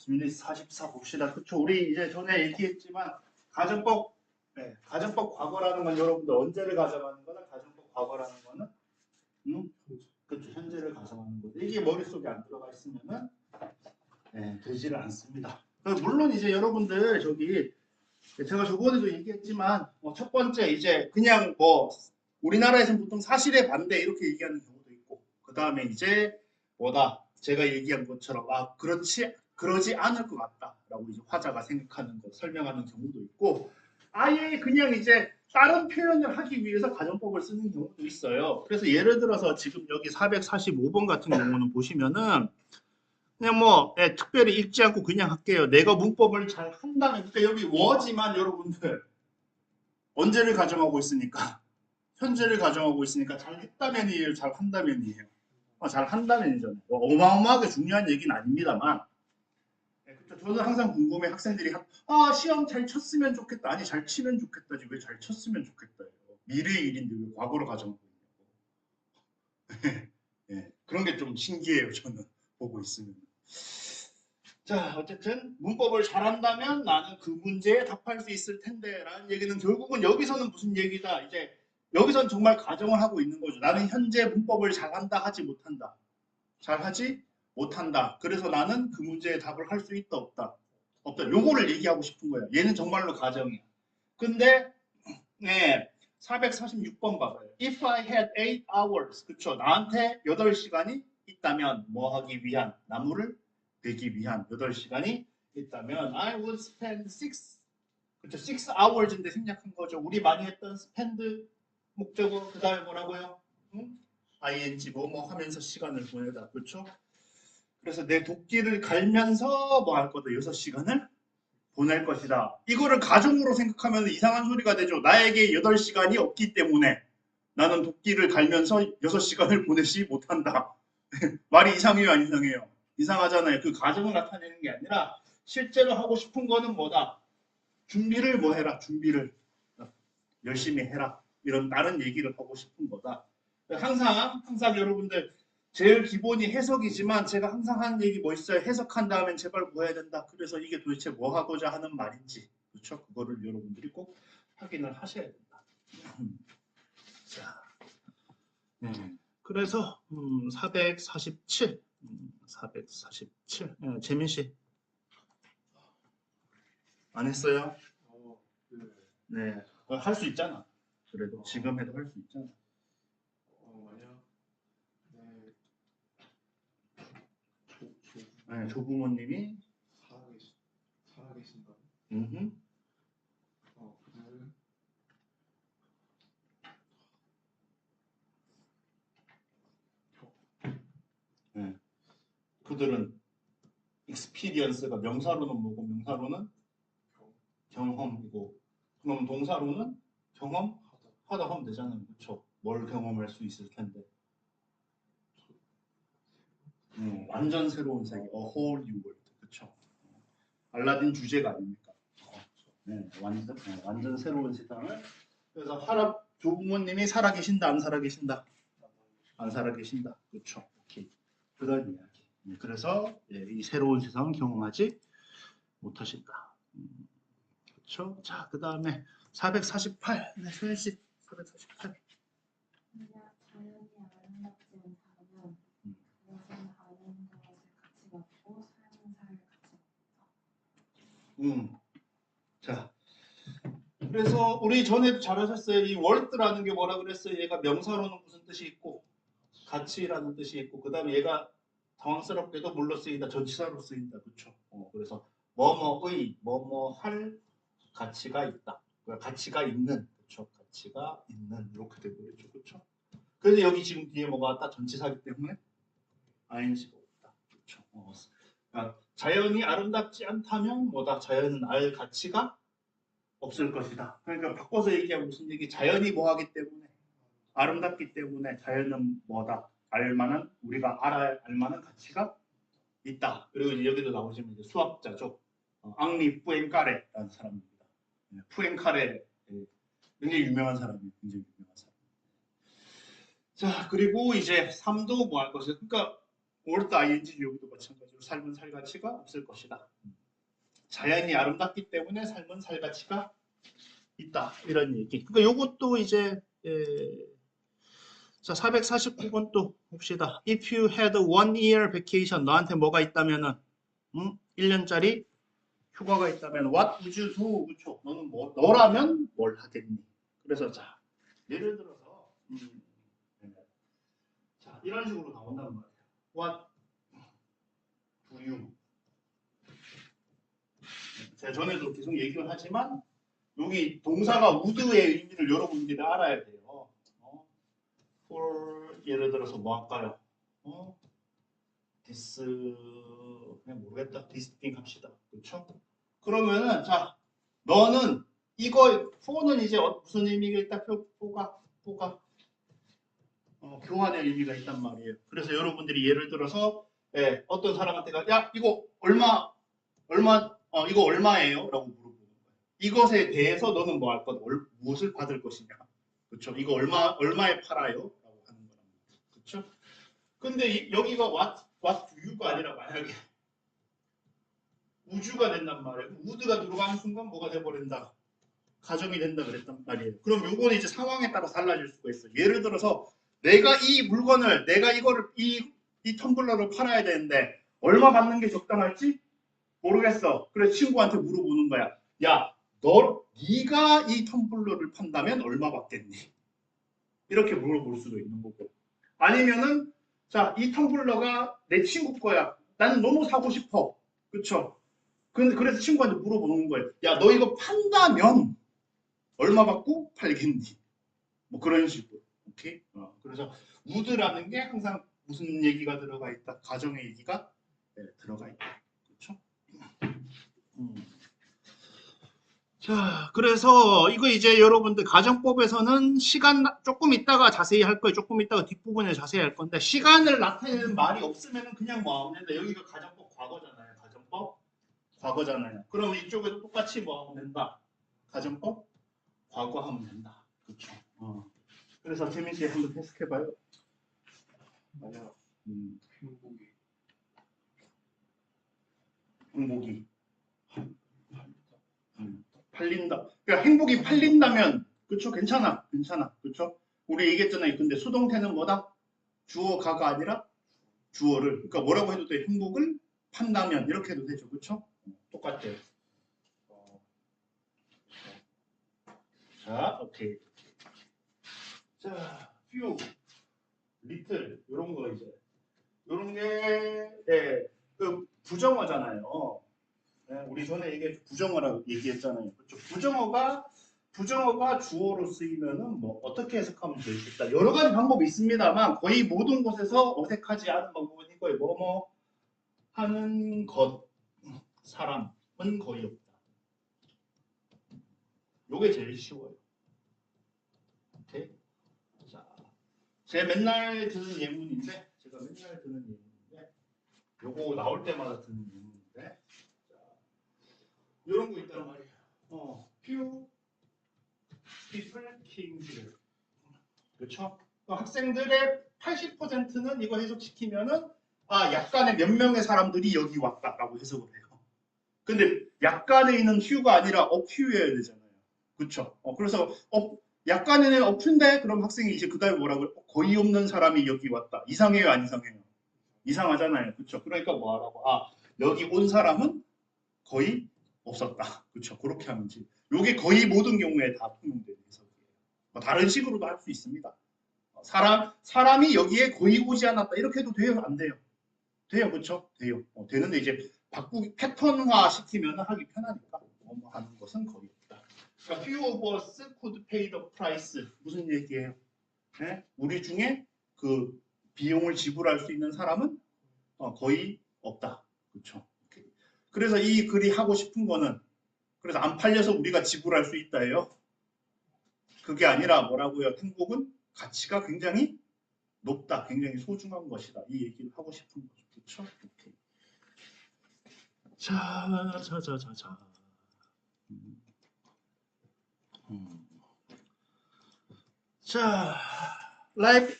유닛 44 봅시다. 그쵸? 우리 이제 전에 얘기했지만 가정법, 가정법 과거라는 건 여러분들 언제를 가정하는 거나 가정법 과거라는 거는 그쵸? 현재를 가정하는 거죠. 이게 머릿속에 안 들어가 있으면은 되지를 않습니다. 물론 이제 여러분들 저기 제가 저번에도 얘기했지만 첫 번째 이제 그냥 뭐 우리나라에서는 보통 사실에 반대 이렇게 얘기하는 경우도 있고 그 다음에 이제 뭐다 제가 얘기한 것처럼 그러지 않을 것 같다라고 이제 화자가 생각하는 것 설명하는 경우도 있고 아예 그냥 이제 다른 표현을 하기 위해서 가정법을 쓰는 경우도 있어요. 그래서 예를 들어서 지금 여기 445번 같은 경우는 보시면은 그냥 뭐 특별히 읽지 않고 그냥 할게요. 내가 문법을 잘 한다면 그러니까 여기 워지만 여러분들 언제를 가정하고 있으니까 현재를 가정하고 있으니까 잘 했다면이에요, 잘 한다면이에요. 잘 한다면이잖아요. 어마어마하게 중요한 얘기는 아닙니다만 그렇죠. 저는 항상 궁금해 학생들이 시험 잘 쳤으면 좋겠다. 아니 잘 치면 좋겠다지 왜 잘 쳤으면 좋겠다. 미래의 일인데 왜 과거를 가정하고 있냐고. 그런 게 좀 신기해요. 저는 보고 있으면. 자 어쨌든 문법을 잘한다면 나는 그 문제에 답할 수 있을 텐데 라는 얘기는 결국은 여기서는 무슨 얘기다. 이제 여기서는 정말 가정을 하고 있는 거죠. 나는 현재 문법을 잘한다 하지 못한다. 잘하지 못한다. 그래서 나는 그 문제에 답을 할 수 있다 없다. 없다. 요거를 얘기하고 싶은 거예요. 얘는 정말로 가정이야. 근데 446번 봐봐요. If I had 8 hours. 그쵸. 나한테 8시간이 있다면 뭐 하기 위한 나무를 베기 위한 8시간이 있다면 I would spend 6 그쵸. 6 hours인데 생략한 거죠. 우리 많이 했던 spend 목적어 그 다음에 뭐라고요? ing 뭐 하면서 시간을 보내다. 그렇죠? 그래서 내 도끼를 갈면서 뭐 할 거다. 6시간을 보낼 것이다. 이거를 가정으로 생각하면 이상한 소리가 되죠. 나에게 8시간이 없기 때문에 나는 도끼를 갈면서 6시간을 보내지 못한다. 말이 이상해요, 안 이상해요? 이상하잖아요. 그 가정을 나타내는 게 아니라 실제로 하고 싶은 거는 뭐다? 준비를 뭐 해라. 준비를 열심히 해라. 이런 다른 얘기를 하고 싶은 거다. 항상 여러분들 제일 기본이 해석이지만 제가 항상 하는 얘기 뭐 있어요? 해석한 다음엔 제발 뭐 해야 된다. 그래서 이게 도대체 뭐 하고자 하는 말인지 그렇죠? 그거를 여러분들이 꼭 확인을 하셔야 된다. 자, 그래서 447 재민 씨 안 했어요? 네, 할 수 있잖아. 그래도 지금 해도 할 수 있잖아. 조부모님이 살아계신다. 그들은 experience가 명사로는 뭐고 명사로는 경험이고 그럼 동사로는 경험하다 하면 되잖아요. 그렇죠? 뭘 경험할 수 있을 텐데. 완전 새로운 세계, a whole new world. 그렇죠? 알라딘 주제가 아닙니까? 완전 새로운 세상을. 그래서 조부모님이 살아계신다, 안 살아계신다? 안 살아계신다. 그렇죠? 오케이. 그런 이야기. 그래서 이 새로운 세상을 경험하지 못하신다. 그렇죠? 자, 그 다음에 448. 네, 소연 씨. 448. 자연이 아름답지 않다면 그것은 아는 것을 가치 받고 삶은 살 가치 없다. 자, 그래서 우리 전에도 잘하셨어요. 이 월드라는 게 뭐라 그랬어요? 얘가 명사로는 무슨 뜻이 있고 가치라는 뜻이 있고 그 다음에 얘가 당황스럽게도 물로 쓰인다. 전치사로 쓰인다. 그렇죠? 그래서 뭐뭐의 뭐뭐할 가치가 있다. 가치가 있는 그렇죠? 가치가 있는 이렇게 되버리죠. 그렇죠? 그래서 여기 지금 뒤에 뭐가 왔다? 전치사기 때문에 ing가 없다. 그렇죠? 그러니까 자연이 아름답지 않다면 뭐다? 자연은 알 가치가 없을 것이다. 그러니까 바꿔서 얘기하면 무슨 얘기? 자연이 뭐하기 때문에 아름답기 때문에 자연은 뭐다? 알만한 우리가 알만한 가치가 있다. 그리고 이제 여기도 나오시면 이제 수학자죠. 앙리 푸엔카레라는 사람입니다. 푸엔카레 굉장히 유명한 사람이에요. 굉장히 유명한 사람. 자 그리고 이제 3도 뭐 할 것이다. 그러니까 worth ing 여기도 마찬가지로 삶은 살 가치가 없을 것이다. 자연이 아름답기 때문에 삶은 살 가치가 있다. 이런 얘기. 그러니까 요것도 이제 자 449번 또 봅시다. If you had 1 year vacation 너한테 뭐가 있다면은 1년짜리 휴가가 있다면 what would you do? 그쵸? 너는 너라면 뭘 하겠니? 그래서 자 예를 들어서 자 이런 식으로 나온단 말이에요. What do you? 제가 전에도 계속 얘기를 하지만 여기 동사가 would의 의미를 여러분들이 알아야 돼요. for 예를 들어서 뭐 할까요? this 그냥 모르겠다. this thing 합시다. 그렇죠? 그러면은 자 너는 이거 for는 이제 무슨 의미가 있다? for가 교환의 의미가 있단 말이에요. 그래서 여러분들이 예를 들어서 어떤 사람한테가 야 이거 이거 얼마예요? 라고 물어보는 거예요. 이것에 대해서 너는 뭐 할 것? 무엇을 받을 것이냐? 그렇죠? 이거 얼마에 팔아요? 라고 하는 거란 말이에요. 그렇죠? 근데 여기가 what do you가 아니라 만약에 우주가 된단 말이에요. 우드가 들어가는 순간 뭐가 돼버린다? 가정이 된다 그랬단 말이에요. 그럼 요거는 이제 상황에 따라 달라질 수가 있어요. 예를 들어서 내가 이 물건을 내가 이거를 이 텀블러를 팔아야 되는데 얼마 받는 게 적당할지 모르겠어. 그래서 친구한테 물어보는 거야. 야, 네가 이 텀블러를 판다면 얼마 받겠니? 이렇게 물어볼 수도 있는 거고. 아니면은 자, 이 텀블러가 내 친구 거야. 나는 너무 사고 싶어. 그렇죠? 그래서 친구한테 물어보는 거예요. 야, 너 이거 판다면 얼마 받고 팔겠니? 뭐 그런 식으로. 오케이? 그래서 우드라는 게 항상 무슨 얘기가 들어가 있다? 가정의 얘기가 들어가 있다. 그렇죠? 자, 그래서 이거 이제 여러분들 가정법에서는 시간 조금 있다가 자세히 할 거예요. 조금 있다가 뒷부분에 자세히 할 건데 시간을 나타내는 말이 없으면 그냥 뭐 하면 된다. 여기가 가정법 과거잖아요. 가정법 과거잖아요. 그럼 이쪽에 똑같이 뭐 하면 된다. 가정법 과거 하면 된다. 그렇죠. 그래서 재밌게 한번 해석해봐요. 맞아요. 행복이 팔린다. 그러니까 행복이 팔린다면 그렇죠. 괜찮아. 그렇죠. 우리 얘기했잖아요. 근데 수동태는 뭐다? 주어가가 아니라 주어를. 그러니까 뭐라고 해도 돼. 행복을 판다면 이렇게 해도 되죠. 그렇죠? 똑같아요. 자, 오케이. 자, few, little 이런 거 이제 이런 게 그 부정어잖아요. 우리 전에 부정어라고 얘기했잖아요. 그렇죠? 부정어가 주어로 쓰이면은 뭐 어떻게 해석하면 되겠다. 여러 가지 방법이 있습니다만 거의 모든 곳에서 어색하지 않은 방법은 이거예요. 뭐뭐 하는 것, 사람은 거의 없다. 요게 제일 쉬워요. 오케이? 자, 제가 맨날 드는 예문인데, 요거 나올 때마다 드는 예문인데, 자, 이런 거 있단 말이에요. few people came here. 그렇죠? 학생들의 80%는 이거 해석시키면은 약간의 몇 명의 사람들이 여기 왔다라고 해석을 해요. 근데 약간에 있는 few,가 아니라 a few여야 되잖아요. 그렇죠? 그래서 약간의 a few인데 그럼 학생이 이제 그다음에 뭐라고 거의 없는 사람이 여기 왔다. 이상해요, 안 이상해요? 이상하잖아요. 그렇죠? 그러니까 뭐 하라고? 여기 온 사람은 거의 없었다. 그렇죠? 그렇게 하면지. 요게 거의 모든 경우에 다 통용되는 해석이에요. 다른 식으로도 할 수 있습니다. 사람이 여기에 거의 오지 않았다. 이렇게 해도 돼요? 안 돼요? 돼요. 그렇죠? 돼요. 되는데 이제 패턴화 시키면 하기 편하니까 뭐 하는 것은 거의 없다. 그러니까 few of us could pay the price. 무슨 얘기예요? 네? 우리 중에 그 비용을 지불할 수 있는 사람은 거의 없다. 그렇죠? 그래서 이 글이 하고 싶은 거는 그래서 안 팔려서 우리가 지불할 수 있다예요. 그게 아니라 뭐라고요? 행복은 가치가 굉장히 높다. 굉장히 소중한 것이다. 이 얘기를 하고 싶은 거죠. 그렇죠? 오케이. 자. 자, life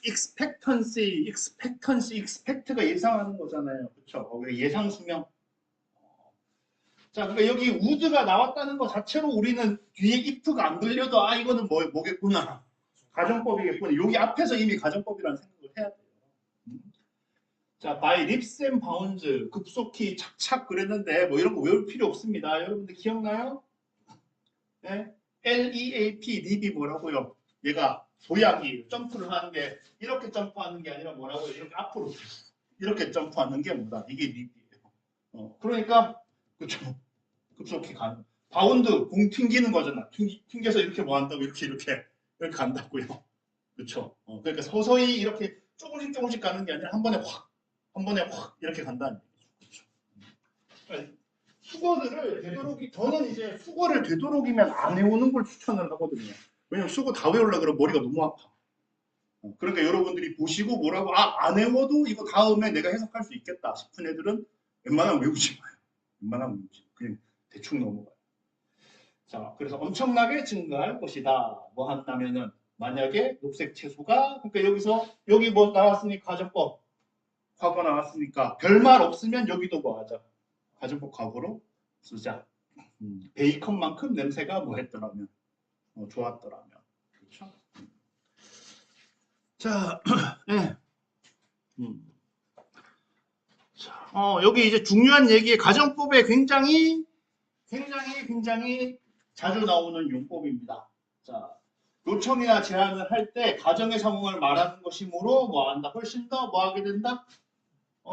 expect가 예상하는 거잖아요. 그렇죠? 예상 수명. 자, 그러니까 여기 would가 나왔다는 것 자체로 우리는 뒤에 if가 안 들려도 아 이거는 뭐겠구나. 가정법이겠구나. 여기 앞에서 이미 가정법이라는 생각을 해야 돼요. 자, by leaps and bounds 급속히 착착 그랬는데 뭐 이런 거 외울 필요 없습니다. 여러분들 기억나요? 네? LEAP, leap이 뭐라고요? 얘가 도약이 점프를 하는 게 이렇게 점프하는 게 아니라 뭐라고요? 이렇게 앞으로 이렇게 점프하는 게 뭐다? 이게 leap이에요. 그러니까 그렇죠. 급속히 가는. 바운드 공 튕기는 거잖아. 튕겨서 이렇게 뭐 한다고 이렇게 간다고요. 그렇죠. 그러니까 서서히 이렇게 조금씩 가는 게 아니라 한 번에 확 이렇게 간다는 얘기죠. 그렇죠. 수거들을 저는 이제 수거를 되도록이면 안 해오는 걸 추천을 하거든요. 왜냐면 수거 다 외우려고 그러면 머리가 너무 아파. 그러니까 여러분들이 보시고 뭐라고 안 외워도 이거 다음에 내가 해석할 수 있겠다 싶은 애들은 웬만하면 외우지 마요. 웬만하면 외우지 마요. 그냥 대충 넘어가요. 자, 그래서 엄청나게 증가할 것이다. 뭐 한다면은 만약에 녹색 채소가 그러니까 여기 뭐 나왔으니까 가정법 과거 나왔으니까 별말 없으면 여기도 뭐 하자. 가정법 과거로 쓰자. 베이컨만큼 냄새가 뭐 했더라면 좋았더라면. 그렇죠? 자, 네. 자, 여기 이제 중요한 얘기에 가정법에 굉장히 자주 나오는 용법입니다. 자, 요청이나 제안을 할 때 가정의 상황을 말하는 것이므로 뭐 한다. 훨씬 더 뭐 하게 된다.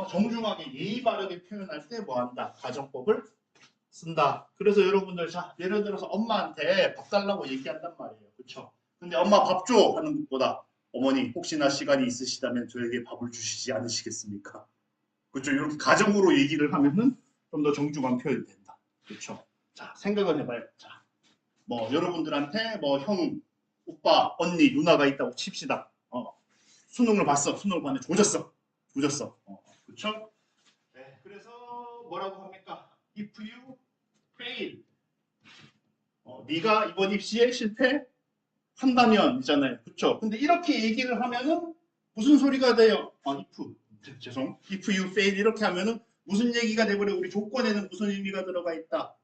정중하게 예의 바르게 표현할 때 뭐 한다. 가정법을 쓴다. 그래서 여러분들 자 예를 들어서 엄마한테 밥 달라고 얘기한단 말이에요. 그렇죠? 근데 엄마 밥 줘 하는 것보다 어머니 혹시나 시간이 있으시다면 저에게 밥을 주시지 않으시겠습니까? 그렇죠? 이렇게 가정으로 얘기를 하면은 좀 더 정중한 표현이 된다. 그렇죠? 자 생각을 해봐요. 자, 뭐 여러분들한테 뭐 형, 오빠, 언니, 누나가 있다고 칩시다. 수능을 봤어. 수능을 봤는데 조졌어. 그렇죠? 네, 그래서 뭐라고 합니까? If you fail, 네가 이번 입시에 실패한다면 이잖아요. 그렇죠? 근데 이렇게 얘기를 하면은 무슨 소리가 돼요? if you fail 이렇게 하면은 무슨 얘기가 돼버려? 우리 조건에는 무슨 의미가 들어가 있다?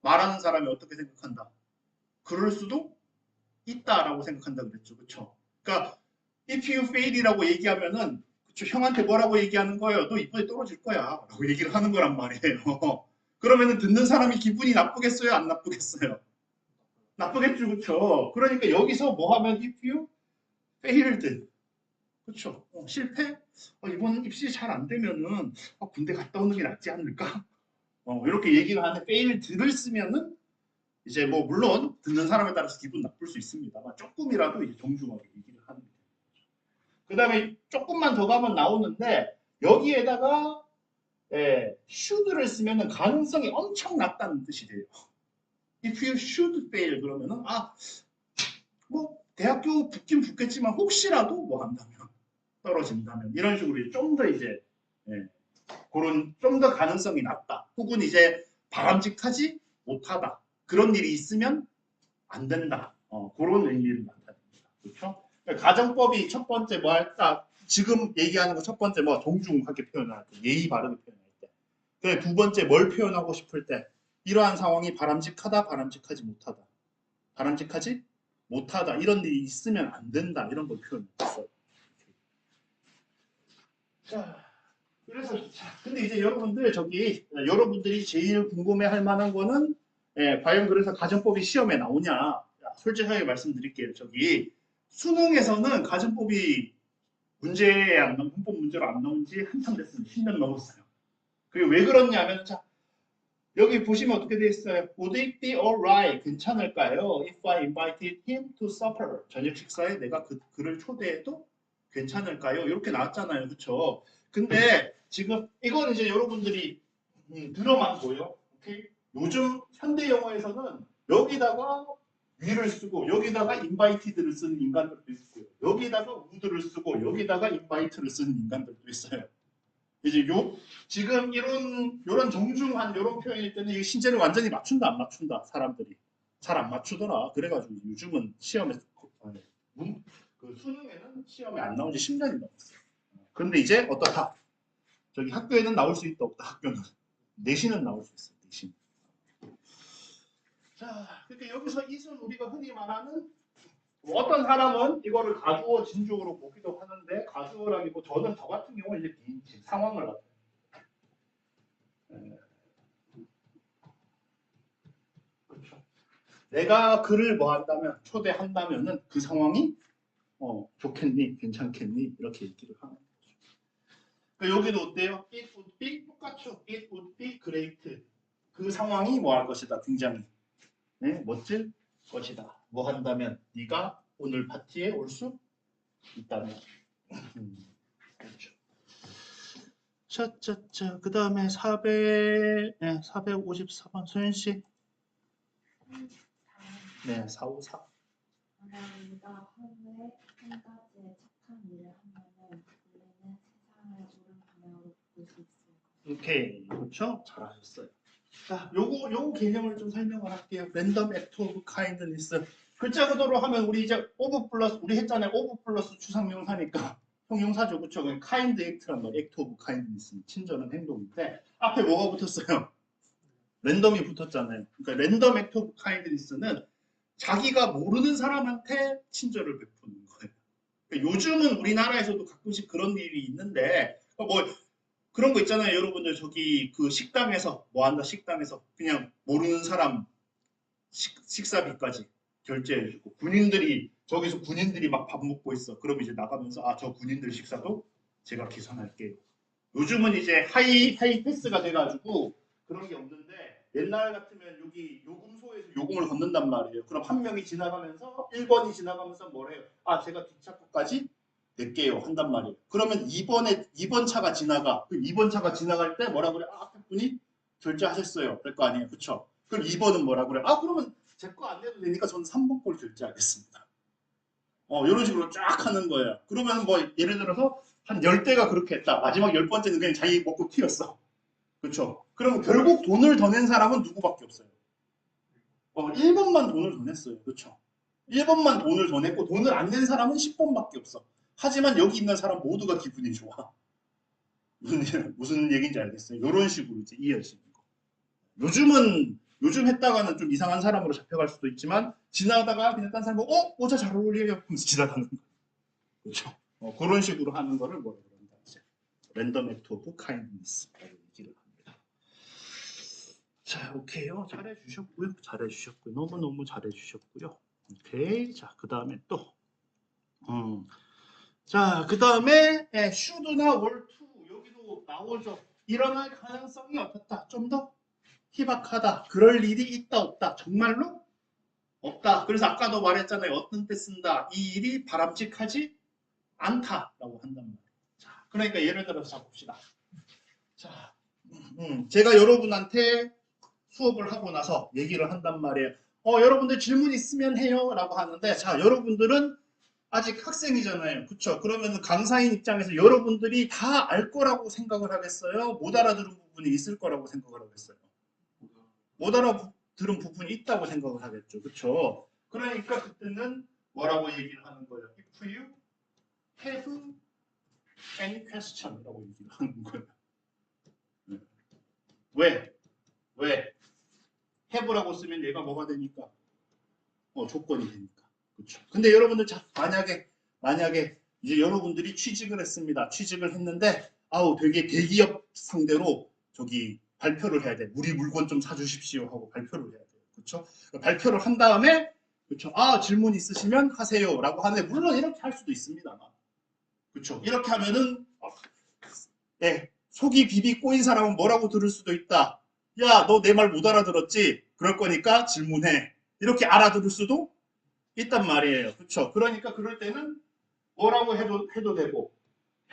말하는 사람이 어떻게 생각한다? 그럴 수도 있다라고 생각한다 그랬죠. 그렇죠? 그러니까 if you fail이라고 얘기하면은 그쵸, 형한테 뭐라고 얘기하는 거예요? 너 이번에 떨어질 거야 라고 얘기를 하는 거란 말이에요. 그러면은 듣는 사람이 기분이 나쁘겠어요? 안 나쁘겠어요? 나쁘겠죠. 그렇죠? 그러니까 여기서 뭐 하면 if you failed 그렇죠? 실패? 이번 입시 잘 안 되면은 군대 갔다 오는 게 낫지 않을까? 이렇게 얘기를 하는데 failed를 쓰면은 이제 뭐 물론 듣는 사람에 따라서 기분 나쁠 수 있습니다만 조금이라도 이제 정중하게 얘기를 하는 거죠. 그 다음에 조금만 더 가면 나오는데 여기에다가 should를 쓰면은 가능성이 엄청 낮다는 뜻이 돼요. If you should fail 그러면은 뭐 대학교 붙긴 붙겠지만 혹시라도 뭐 한다면 떨어진다면 이런 식으로 좀 더 이제 그런 좀 더 가능성이 낮다. 혹은 이제 바람직하지 못하다. 그런 일이 있으면 안 된다. 그런 의미를 나타냅니다. 그렇죠? 가정법이 첫 번째 뭐 할까? 지금 얘기하는 거 첫 번째 뭐 정중하게 표현할 때, 예의 바르게 표현할 때. 그다음에 두 번째 뭘 표현하고 싶을 때 이러한 상황이 바람직하다, 바람직하지 못하다. 바람직하지 못하다. 이런 일이 있으면 안 된다. 이런 걸 표현했어요. 자, 그래서 근데 이제 여러분들이 제일 궁금해할 만한 거는 과연 그래서 가정법이 시험에 나오냐? 솔직하게 말씀드릴게요. 수능에서는 가정법이 문법 문제로 안 나온 지 한참 됐습니다. 10년 넘었어요. 그게 왜 그렇냐면 자 여기 보시면 어떻게 되어 있어요? Would it be alright? 괜찮을까요? If I invited him to supper. 저녁 식사에 내가 그를 초대해도 괜찮을까요? 이렇게 나왔잖아요. 그렇죠? 근데 지금 이건 이제 여러분들이 들어만 보여. 오케이? 요즘 현대 영어에서는 여기다가 will을 쓰고 여기다가 invited를 쓰는 인간들도 있고요. 여기다가 would를 쓰고 여기다가 invite를 쓰는 인간들도 있어요. 이제 지금 이런 정중한 이런 표현일 때는 이 신체를 완전히 맞춘다 안 맞춘다 사람들이 잘 안 맞추더라. 그래가지고 요즘은 시험에서 그 수능에는 시험에 안 나온 지 10년이 넘었어요. 그런데 이제 어떻다? 저기 학교에는 나올 수 있다 없다. 학교는 내신은 나올 수 있어요. 내신. 자, 그러니까 여기서 이순 우리가 흔히 말하는 어떤 사람은 이거를 가주어 진주어로 보기도 하는데 가주어라기보 저는 저 같은 경우는 이제 비인칭 상황을 나타내요. 그렇죠. 내가 그를 뭐 한다면 초대한다면은 그 상황이 좋겠니, 괜찮겠니 이렇게 얘기를 하는 거죠. 그러니까 여기도 어때요? It would be 똑같죠. It would be great. 그 상황이 뭐 할 것이다. 굉장히 멋질 것이다. 뭐 한다면 네가 오늘 파티에 올 수 있다면. 그렇죠. 차차차. 그 다음에 454번 소연 씨. 네, 454. 만약 우리가 하루에 한 가지의 착한 일을 하면은 우리는 세상을 옳은 방향으로 바꿀 수 있을 것이다. 오케이, 그렇죠? 잘하셨어요. 자, 요거 개념을 좀 설명을 할게요. 랜덤 액트 오브 카인드니스. 글자 그대로 하면 우리 이제 오브 플러스 우리 했잖아요. 오브 플러스 추상명사니까 형용사죠, 그렇죠? 카인드 액트란 말, 액트 오브 카인드니스 친절한 행동인데 앞에 뭐가 붙었어요? 랜덤이 붙었잖아요. 그러니까 랜덤 액트 오브 카인드니스는 자기가 모르는 사람한테 친절을 베푸는 거예요. 그러니까 요즘은 우리나라에서도 가끔씩 그런 일이 있는데 뭐 그런 거 있잖아요. 여러분들 저기 그 식당에서 뭐 한다 식당에서 그냥 모르는 사람 식사비까지 결제해주고 군인들이 저기서 군인들이 막 밥 먹고 있어. 그럼 이제 나가면서 아 저 군인들 식사도 제가 계산할게요. 요즘은 이제 하이 패스가 돼가지고 그런 게 없는데 옛날 같으면 여기 요금소에서 요금을 걷는단 말이에요. 그럼 한 명이 지나가면서 1번이 지나가면서 뭐래요? 아 제가 뒷차까지 낼게요 한단 말이에요. 그러면 2번 차가 지나가. 그 2번 차가 지나갈 때 뭐라 그래? 아 앞에 분이 결제하셨어요. 그럴 거 아니에요. 그렇죠? 그럼 2번은 뭐라 그래? 아 그러면 제 거 안 내도 되니까 저는 3번 걸 결제하겠습니다. 이런 식으로 쫙 하는 거예요. 그러면 뭐 예를 들어서 한 10대가 그렇게 했다. 마지막 10번째는 그냥 자기 먹고 튀었어. 그렇죠? 그럼 결국 돈을 더 낸 사람은 누구밖에 없어요. 1번만 돈을 더 냈어요. 그렇죠? 1번만 돈을 더 냈고 돈을 안 낸 사람은 10번밖에 없어. 하지만 여기 있는 사람 모두가 기분이 좋아. 무슨 얘기인지 알겠어요? 이런 식으로 이제 이어지는 거. 요즘 했다가는 좀 이상한 사람으로 잡혀갈 수도 있지만 지나다가 그냥 딴 사람 보고 모자 잘 어울려요 하면서 지나가는 거. 그렇죠? 그런 식으로 하는 거를 뭐라 그런다 이제 랜덤 액트 오브 카인드니스라고 얘기를 합니다. 자, 오케이요. 잘해주셨고요. 너무너무 잘해주셨고요. 오케이. 자, 그 다음에 또 자, 그 다음에 should나 were to 여기도 나오죠. 일어날 가능성이 어떻다? 좀 더 희박하다. 그럴 일이 있다 없다. 정말로 없다. 그래서 아까도 말했잖아요. 어떤 때 쓴다. 이 일이 바람직하지 않다라고 한단 말이에요. 자, 그러니까 예를 들어서 자 봅시다. 자, 제가 여러분한테 수업을 하고 나서 얘기를 한단 말이에요. 여러분들 질문 있으면 해요 라고 하는데 자, 여러분들은 아직 학생이잖아요. 그렇죠? 그러면 강사인 입장에서 여러분들이 다 알 거라고 생각을 하겠어요? 못 알아들은 부분이 있을 거라고 생각을 하겠어요? 못 알아들은 부분이 있다고 생각을 하겠죠. 그렇죠? 그러니까 그때는 뭐라고 얘기를 하는 거예요? If you have any question이라고 얘기를 하는 거예요. 왜? have라고 쓰면 얘가 뭐가 되니까? 조건이 되니까. 그렇죠. 근데 여러분들 만약에 이제 여러분들이 취직을 했습니다. 취직을 했는데 되게 대기업 상대로 저기 발표를 해야 돼. 우리 물건 좀 사주십시오 하고 발표를 해야 돼요. 그렇죠? 발표를 한 다음에 그렇죠. 질문 있으시면 하세요라고 하는데 물론 이렇게 할 수도 있습니다. 그렇죠. 이렇게 하면은 속이 비비 꼬인 사람은 뭐라고 들을 수도 있다. 야, 너 내 말 못 알아들었지? 그럴 거니까 질문해. 이렇게 알아들을 수도 있단 말이에요. 그렇죠? 그러니까 그럴 때는 뭐라고 해도 되고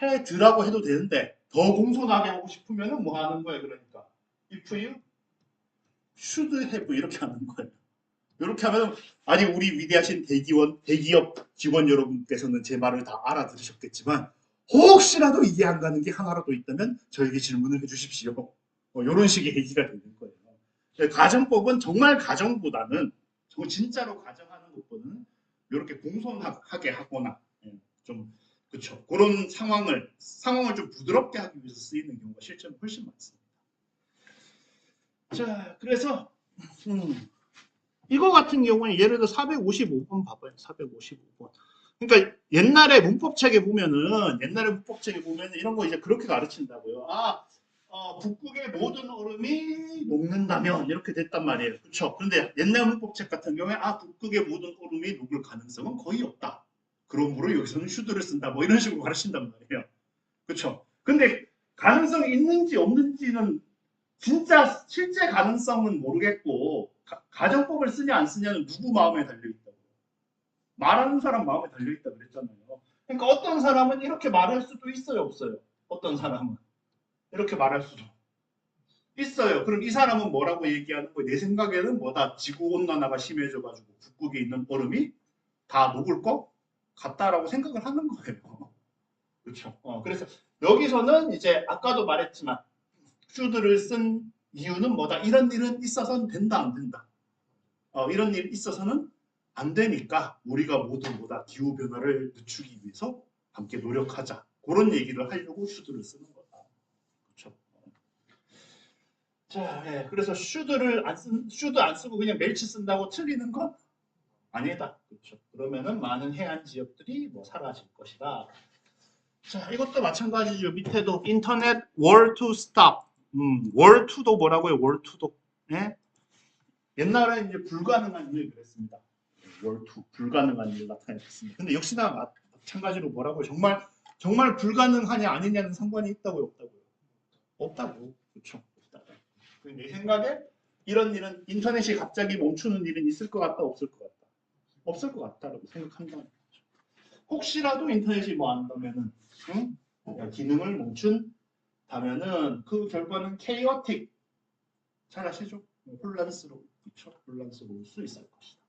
해드라고 해도 되는데 더 공손하게 하고 싶으면 뭐 하는 거예요? 그러니까 if you should have 이렇게 하는 거예요. 이렇게 하면 아니 우리 위대하신 대기업 직원 여러분께서는 제 말을 다 알아들으셨겠지만 혹시라도 이해 안 가는 게 하나라도 있다면 저에게 질문을 해주십시오. 이런 식의 얘기가 되는 거예요. 가정법은 정말 가정보다는 진짜로 가정하는 것보다는 이렇게 공손하게 하거나 좀 그렇죠. 그런 상황을 좀 부드럽게 하기 위해서 쓰이는 경우가 실제로 훨씬 많습니다. 자, 그래서 이거 같은 경우는 예를 들어 455번 봐봐요. 455번. 그러니까 옛날에 문법책에 보면은 이런 거 이제 그렇게 가르친다고요. 북극의 모든 얼음이 녹는다면 이렇게 됐단 말이에요. 그렇죠? 그런데 옛날 문법책 같은 경우에 북극의 모든 얼음이 녹을 가능성은 거의 없다. 그러므로 여기서는 슈드를 쓴다. 뭐 이런 식으로 가르친단 말이에요. 그렇죠? 근데 가능성이 있는지 없는지는 진짜 실제 가능성은 모르겠고 가정법을 쓰냐 안 쓰냐는 누구 마음에 달려있다고. 말하는 사람 마음에 달려있다고 그랬잖아요. 그러니까 어떤 사람은 이렇게 말할 수도 있어요, 없어요? 어떤 사람은 이렇게 말할 수도 있어요. 그럼 이 사람은 뭐라고 얘기하는 거예요? 내 생각에는 뭐다? 지구온난화가 심해져가지고 북극에 있는 얼음이 다 녹을 거 같다라고 생각을 하는 거예요. 그렇죠. 그래서 여기서는 이제 아까도 말했지만 should를 쓴 이유는 뭐다? 이런 일은 있어서는 된다, 안 된다? 이런 일이 있어서는 안 되니까 우리가 모두 뭐다? 기후변화를 늦추기 위해서 함께 노력하자. 그런 얘기를 하려고 should를 쓰는 거다. 그렇죠. 자, 그래서 should 안 쓰고 그냥 멸치 쓴다고 틀리는 건 아니다. 그렇죠. 그러면은 많은 해안 지역들이 뭐 사라질 것이다. 자, 이것도 마찬가지죠. 밑에도 인터넷 were to stop. were to도 뭐라고요? were to도. 예? 옛날에 이제 불가능한 일 그랬습니다. were to 불가능한 일 나타냈습니다. 근데 역시나 마찬가지로 뭐라고요? 정말 불가능하냐 아니냐는 상관이 있다고요, 없다고요? 없다고. 그렇죠. 없다고. 내 생각에 이런 일은 인터넷이 갑자기 멈추는 일은 있을 것 같다, 없을 것 같다. 없을 것 같다라고 생각한다는 거죠. 혹시라도 인터넷이 뭐 한다면은 기능을 멈춘다면은 그 결과는 chaotic. 잘 아시죠? 혼란스러워. 그렇죠? 혼란스러울 수 있을 것이다.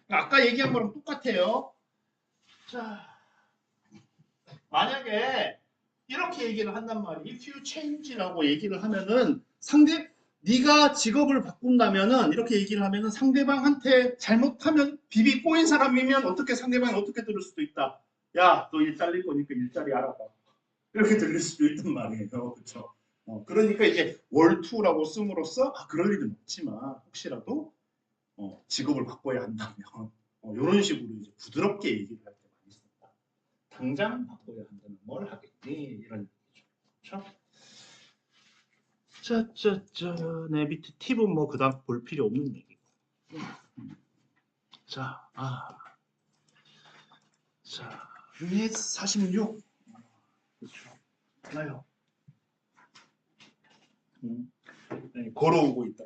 아까 얘기한 거랑 똑같아요. 자, 만약에 이렇게 얘기를 한단 말이에요. If you change라고 얘기를 하면은 네가 직업을 바꾼다면은 이렇게 얘기를 하면은 상대방한테 잘못하면 비비 꼬인 사람이면 상대방이 어떻게 들을 수도 있다. 야, 너 일 잘릴 거니까 일자리 알아봐. 이렇게 들릴 수도 있단 말이에요. 그렇죠? 그러니까 이제 월투라고 씀으로써 그럴 일은 없지만 혹시라도 직업을 바꿔야 한다면 이런 식으로 이제 부드럽게 얘기를 할 때 많이 쓴다. 당장 바꿔야 한다면 뭘 하겠니? 이런 얘기죠. 그렇죠? 네, 밑에 팁은 뭐 그다음 볼 필요 없는 얘기고. 자, 유닛 46. 그렇죠. 나요. 걸어오고 있다.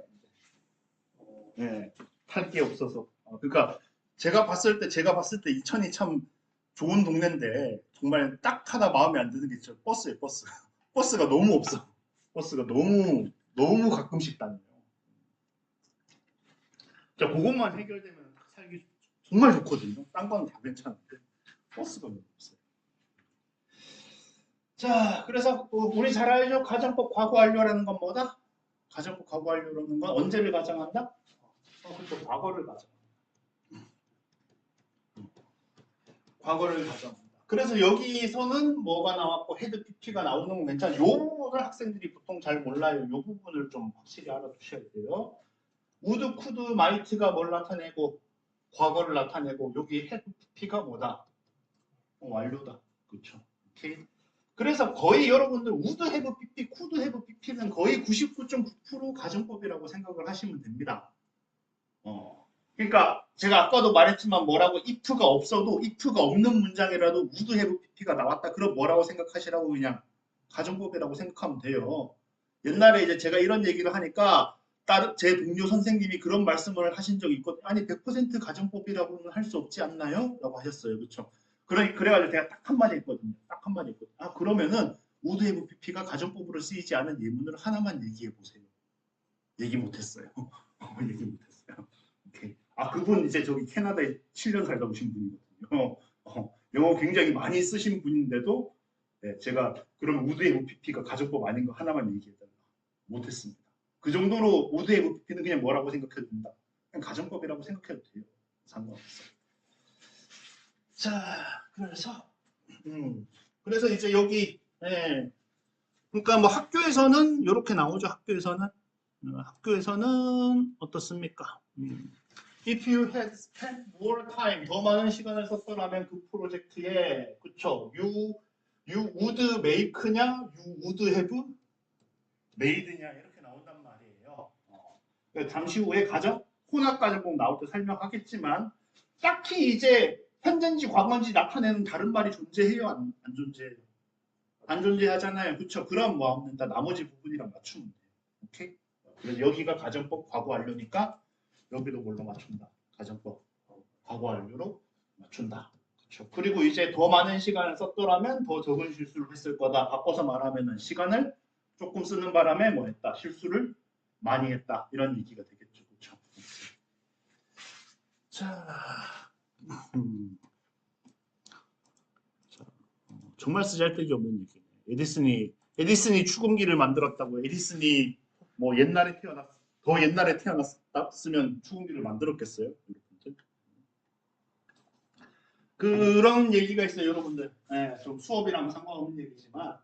네, 탈 게 없어서. 그러니까 제가 봤을 때 이천이 참 좋은 동네인데 정말 딱 하나 마음에 안 드는 게 있죠. 버스예요, 버스. 버스가 너무 없어. 버스가 너무 가끔씩 다녀요. 자, 그것만 해결되면 딱 살기 정말 좋거든요. 딴 건 다 괜찮은데 버스가 너무 없어요. 자, 그래서 우리 잘 알죠? 가정법 과거 완료라는 건 뭐다? 가정법 과거 완료라는 건 언제를 가정한다? 그렇죠. 과거를 가정한다. 과거를 가정한다. 그래서 여기서는 뭐가 나왔고 헤드 PP가 나오는 건 괜찮아요. 요 부분을 학생들이 보통 잘 몰라요. 요 부분을 좀 확실히 알아두셔야 돼요. 우드, 쿠드, 마이트가 뭘 나타내고 과거를 나타내고 여기 헤드 PP가 뭐다? 완료다. 그렇죠. 오케이. 그래서 거의 여러분들 우드 헤브 PP, 쿠드 헤브 PP는 거의 99.9% 가정법이라고 생각을 하시면 됩니다. 그러니까 제가 아까도 말했지만 뭐라고 if가 없는 문장이라도 would have pp가 나왔다. 그럼 뭐라고 생각하시라고 그냥 가정법이라고 생각하면 돼요. 옛날에 이제 제가 이런 얘기를 하니까 제 동료 선생님이 그런 말씀을 하신 적이 있거든요. 아니 100% 가정법이라고는 할 수 없지 않나요? 라고 하셨어요. 그렇죠? 그래가지고 제가 딱 한마디 했거든요. 그러면은 would have pp가 가정법으로 쓰이지 않은 예문을 하나만 얘기해 보세요. 얘기 못했어요. 얘기 못했어요. 오케이. 그분 이제 저기 캐나다에 7년 살다 오신 분이거든요. 영어 굉장히 많이 쓰신 분인데도 제가 그럼 우드 MPP가 가정법 아닌 거 하나만 얘기해달라. 못했습니다. 그 정도로 우드 MPP는 그냥 뭐라고 생각해도 된다. 그냥 가정법이라고 생각해도 돼요. 상관없어요. 자, 그래서 이제 여기, 그러니까 뭐 학교에서는 이렇게 나오죠. 학교에서는 어떻습니까? If you had spent more time, 더 많은 시간을 썼더라면 그 프로젝트에, 그쵸? You would make냐, you would have made냐 이렇게 나온단 말이에요. 잠시 후에 혼합 가정법 나올 때 설명하겠지만 딱히 이제 현재인지 과거인지 나타내는 다른 말이 존재해요? 안 존재해요? 안 존재하잖아요. 그쵸? 그럼 뭐 하면 다 나머지 부분이랑 맞추면 돼요. 오케이? 그래서 여기가 가정법 과거 완료니까 여기도 뭘로 맞춘다? 가정법 과거 완료로 맞춘다. 그쵸? 그리고 이제 더 많은 시간을 썼더라면 더 적은 실수를 했을 거다. 바꿔서 말하면은 시간을 조금 쓰는 바람에 뭐 했다? 실수를 많이 했다. 이런 얘기가 되겠죠. 그쵸? 자, 정말 쓰잘데기 없는 얘기네. 에디슨이 추궁기를 만들었다고. 에디슨이 뭐 더 옛날에 태어났으면 추궁기를 만들었겠어요? 그런 얘기가 있어요, 여러분들. 좀 수업이랑 상관없는 얘기지만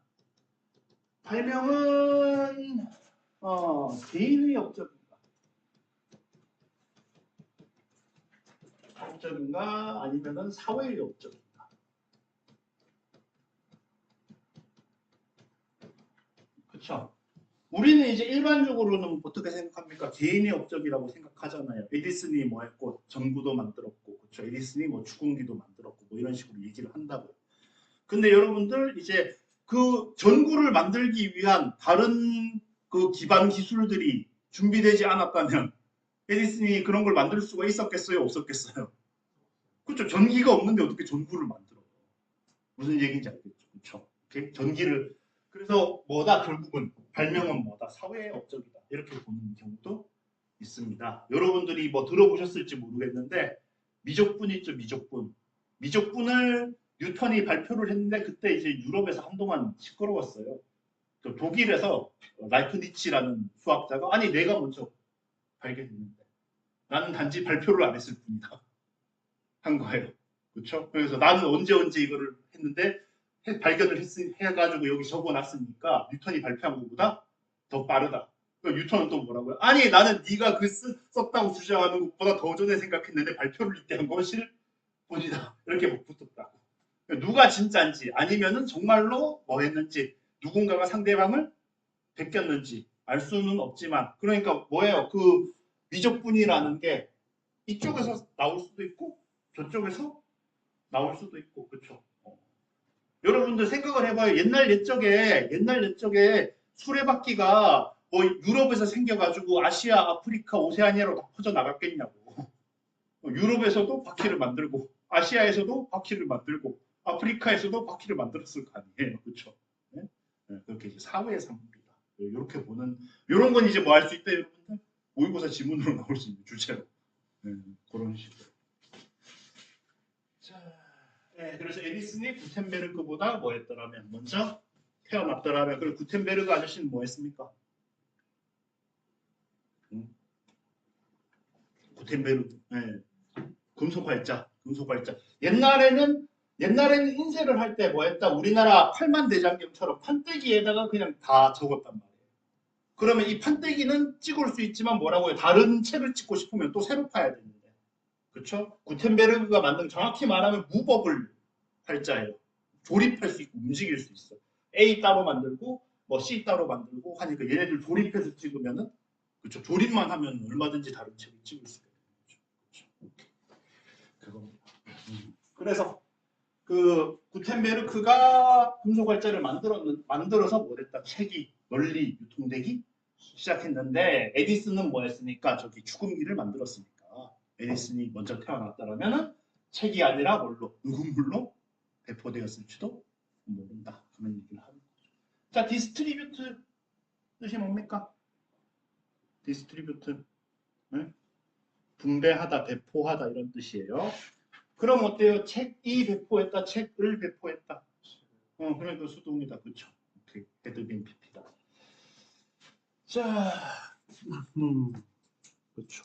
발명은 개인의 업적인가 아니면은 사회의 업적인가. 그렇죠? 우리는 이제 일반적으로는 어떻게 생각합니까? 개인의 업적이라고 생각하잖아요. 에디슨이 뭐 했고 전구도 만들었고, 그렇죠? 에디슨이 뭐 추궁기도 만들었고, 뭐 이런 식으로 얘기를 한다고요. 근데 여러분들 이제 그 전구를 만들기 위한 다른 그 기반 기술들이 준비되지 않았다면 에디슨이 그런 걸 만들 수가 있었겠어요? 없었겠어요? 그렇죠? 전기가 없는데 어떻게 전구를 만들어? 무슨 얘기인지 알겠죠? 그렇죠? 오케이? 전기를 그래서 뭐다 결국은 발명은 뭐다 사회의 업적이다 이렇게 보는 경우도 있습니다. 여러분들이 뭐 들어보셨을지 모르겠는데 미적분 있죠? 미적분을 뉴턴이 발표를 했는데 그때 이제 유럽에서 한동안 시끄러웠어요. 독일에서 라이프니치라는 수학자가 아니 내가 먼저 발견했는데 나는 단지 발표를 안 했을 뿐이다 한 거예요. 그렇죠? 그래서 나는 언제 이거를 했는데 발견을 해가지고 여기 적어놨으니까 뉴턴이 발표한 것보다 더 빠르다. 뉴턴은 또 뭐라고요? 아니 나는 네가 썼다고 주장하는 것보다 더 전에 생각했는데 발표를 이때 한 것일 뿐이다. 이렇게 붙었다고. 누가 진짜인지 아니면은 정말로 뭐 했는지 누군가가 상대방을 베꼈는지 알 수는 없지만 그러니까 뭐예요? 그 미적분이라는 게 이쪽에서 나올 수도 있고 저쪽에서 나올 수도 있고 그렇죠. 여러분들 생각을 해봐요. 옛날 옛적에 수레바퀴가 뭐 유럽에서 생겨가지고 아시아, 아프리카, 오세아니아로 다 퍼져 나갔겠냐고. 유럽에서도 바퀴를 만들고 아시아에서도 바퀴를 만들고 아프리카에서도 바퀴를 만들었을 거 아니에요. 그렇죠? 네? 그렇게 이제 사회의 산물이다. 이렇게 보는 이런 건 이제 뭐 할 수 있다 여러분들? 모의고사 지문으로 나올 수 있는 주제로 그런 식으로. 자, 그래서 에디슨이 구텐베르크보다 뭐 했더라면 먼저 태어났더라면 그리고 구텐베르크 아저씨는 뭐 했습니까? 구텐베르크 금속활자. 옛날에는 인쇄를 할 때 뭐 했다? 우리나라 팔만 대장경처럼 판때기에다가 그냥 다 적었단 말이에요. 그러면 이 판때기는 찍을 수 있지만 뭐라고요? 다른 책을 찍고 싶으면 또 새로 파야 되는데. 그렇죠? 구텐베르그가 만든 정확히 말하면 무버블 활자예요. 조립할 수 있고 움직일 수 있어. A 따로 만들고 뭐 C 따로 만들고 하니까 얘네들 조립해서 찍으면은 그렇죠. 조립만 하면 얼마든지 다른 책을 찍을 수가 있는 거죠. 그겁니다. 그래서 그 구텐베르크가 금속활자를 만들어서 뭐랬다 책이 널리 유통되기 시작했는데 에디슨은 뭐했으니까 저기 추궁기를 만들었으니까 에디슨이 먼저 태어났다라면은 책이 아니라 뭘로 녹음물로 배포되었을지도 모른다 그런 얘기를 하는 거죠. 자, 디스트리뷰트 뜻이 뭡니까? 디스트리뷰트 분배하다, 배포하다 이런 뜻이에요. 그럼 어때요? 책이 배포했다, 책을 배포했다. 그러니까 수동이다, 그렇죠? 헤드빈 PP다. 자, 그렇죠.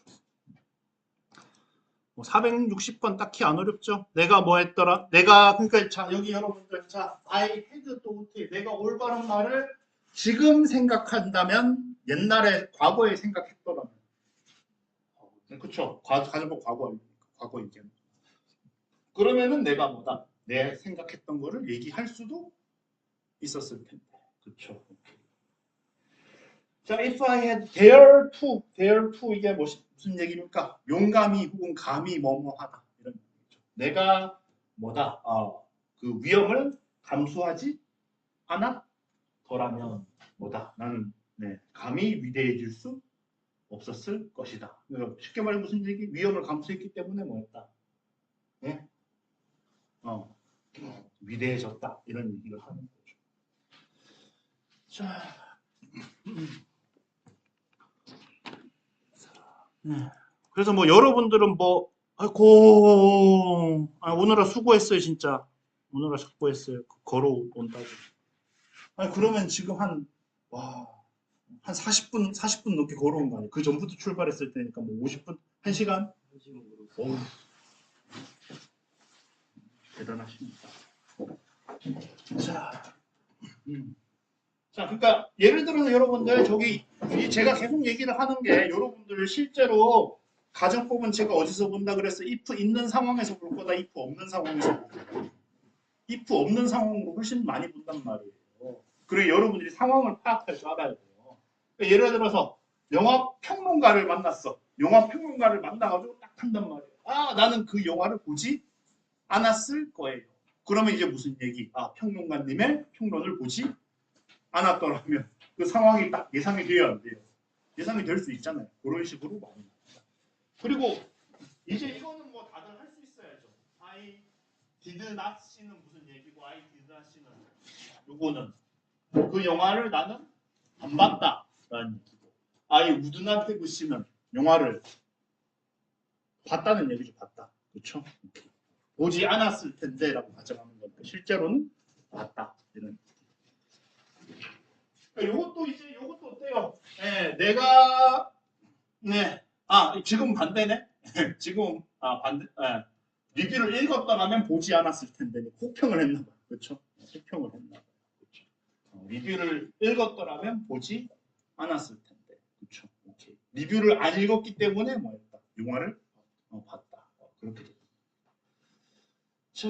460번 딱히 안 어렵죠? 내가 뭐 했더라? 내가 그러니까 자 여기 여러분들 자 I had thought 내가 올바른 말을 지금 생각한다면 옛날에 과거에 생각했더라면 그쵸? 가정법 과거 얘기하는 그러면은 내가 뭐다? 내 생각했던 거를 얘기할 수도 있었을 텐데 그쵸? 자, if I had dare to 이게 무슨 얘기입니까? 용감히 혹은 감히 뭐뭐하다 이런 얘기죠. 내가 뭐다? 그 위험을 감수하지 않았더라면 뭐다? 나는 감히 위대해질 수 없었을 것이다. 쉽게 말해 무슨 얘기? 위험을 감수했기 때문에 뭐였다? 네? 위대해졌다 이런 얘기를 하는 거죠. 자. 그래서 뭐 여러분들은 뭐 아이고 오늘아 수고했어요 진짜 오늘아 수고했어요 걸어온다고 그러면 지금 한 40분 넘게 걸어온 거 아니에요 그 전부터 출발했을 때니까 뭐 50분 1시간 어우 대단하십니다 자 그러니까 예를 들어서 여러분들 저기 제가 계속 얘기를 하는 게 여러분들 실제로 가정법은 제가 어디서 본다 그랬어? if 있는 상황에서 볼 거다. if 없는 상황에서 볼 거다. if 없는 상황으로 훨씬 많이 본단 말이에요. 그리고 여러분들이 상황을 파악할 줄 알아야 돼요. 그러니까 예를 들어서 영화 평론가를 만났어. 영화 평론가를 만나가지고 딱 한단 말이에요. 나는 그 영화를 보지 않았을 거예요. 그러면 이제 무슨 얘기? 평론가님의 평론을 보지 않았더라면 그 상황이 딱 예상이 돼야 안 돼요. 예상이 될 수 있잖아요. 그런 식으로 많이 나옵니다. 그리고 이제 이거는 뭐 다들 할 수 있어야죠. I did not see는 무슨 얘기고 I did not see는 요거는 그 영화를 나는 안 봤다라는 얘기고 I would not have see는 영화를 봤다는 얘기죠. 봤다. 그렇죠? 보지 않았을 텐데라고 가정하는 건데 실제로는 봤다. 이런 요것도 이제 요것도 어때요? 내가 지금 반대네. 지금 반대. 리뷰를 읽었더라면 보지 않았을 텐데 혹평을 했나 봐. 그렇죠? 혹평을 했나 봐. 그렇죠? 리뷰를 읽었더라면 보지 않았을 텐데. 그렇죠? 오케이. 리뷰를 안 읽었기 때문에 뭐했다? 영화를 봤다. 그렇게 됩니다. 자,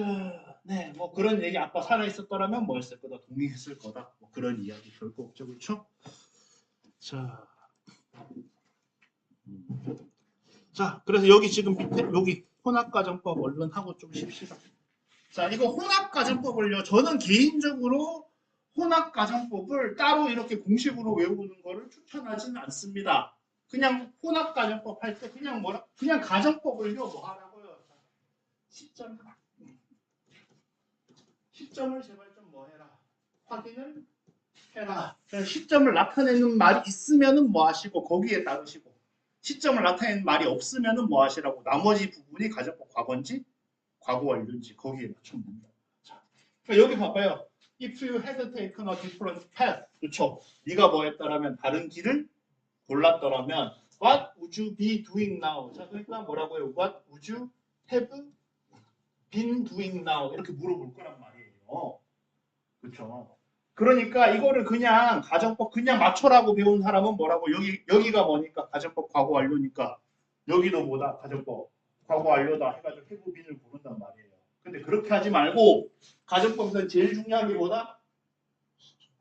뭐 그런 얘기 아빠 살아 있었더라면 뭐 했을 거다, 동의했을 거다, 뭐 그런 이야기 별거 없죠, 그렇죠? 자, 그래서 여기 지금 밑에 여기 혼합가정법 얼른 하고 좀 쉽시다. 자, 이거 혼합가정법을요. 저는 개인적으로 혼합가정법을 따로 이렇게 공식으로 외우는 거를 추천하지는 않습니다. 그냥 혼합가정법 할 때 그냥 그냥 가정법을요. 뭐 하라고요? 시점을 제발 좀 뭐 해라. 확인을 해라. 시점을 나타내는 말이 있으면은 뭐 하시고 거기에 따르시고 시점을 나타내는 말이 없으면은 뭐 하시라고 나머지 부분이 가정법 과거인지 과거 완료인지 거기에 맞추면 된다. 자, 여기 봐봐요. If you had taken a different path, 그렇죠? 네가 뭐 했더라면 다른 길을 골랐더라면 What would you be doing now? 자, 그러니까 뭐라고요? What would you have been doing now? 이렇게 물어볼 거란 말이에요. 그렇죠? 그러니까 이거를 그냥 가정법 그냥 맞춰라고 배운 사람은 뭐라고 여기가 뭐니까 가정법 과거 완료니까 여기도 뭐다 가정법 과거 완료다 해가지고 해부빈을 부른단 말이에요. 근데 그렇게 하지 말고 가정법에서 제일 중요한 게 뭐다?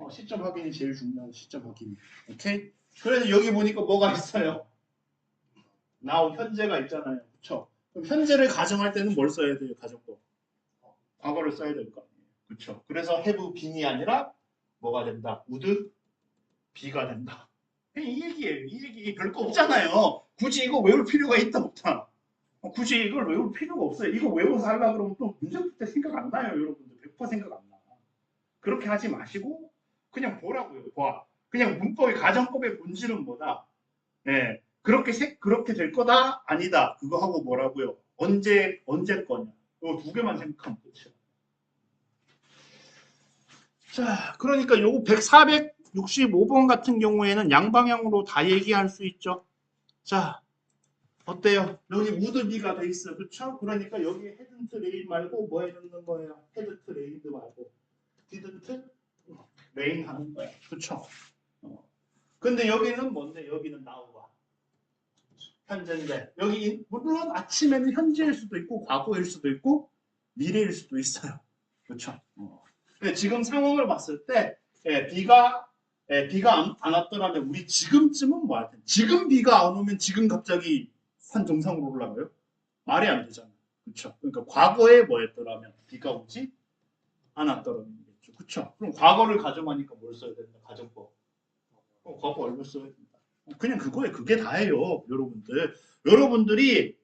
시점 확인이 제일 중요한 시점 확인. 오케이? 그래서 여기 보니까 뭐가 있어요? now 현재가 있잖아요. 그렇죠? 그럼 현재를 가정할 때는 뭘 써야 돼요? 가정법. 과거를 써야 될 거 아니에요. 그렇죠? 그래서 have been이 아니라 뭐가 된다? would be가 된다. 이 얘기예요. 이 얘기 별거 없잖아요. 굳이 이거 외울 필요가 있다 없다. 굳이 이걸 외울 필요가 없어요. 이거 외워서 하려고 그러면 또 문제 풀 때 생각 안 나요. 여러분들 100% 생각 안 나. 그렇게 하지 마시고 그냥 보라고요. 봐. 그냥 문법의 가정법의 본질은 뭐다? 그렇게 될 거다? 아니다. 그거 하고 뭐라고요? 언제 거냐? 이거 두 개만 생각하면 끝이야. 자, 그러니까 요거 465번 같은 경우에는 양방향으로 다 얘기할 수 있죠. 자, 어때요? 여기 would be가 돼 있어, 그렇죠? 그러니까 여기 hadn't rain 말고 뭐 해놓는 거예요? hadn't rained 말고 didn't rain 하는 거야, 그렇죠? 근데 여기는 뭔데? 여기는 now가 현재인데 여기 물론 아침에는 현재일 수도 있고 과거일 수도 있고 미래일 수도 있어요, 그렇죠? 근데 지금 상황을 봤을 때 비가 안 왔더라면 우리 지금쯤은 뭐 할 텐데 지금 비가 안 오면 지금 갑자기 산 정상으로 올라가요? 말이 안 되잖아, 그렇죠? 그러니까 과거에 뭐 했더라면 비가 오지 않았더라면이겠죠, 그렇죠? 그럼 과거를 가정하니까 뭘 써야 된다? 가정법. 과거 얼마 써야 된다? 그냥 그게 다예요, 여러분들. 여러분들이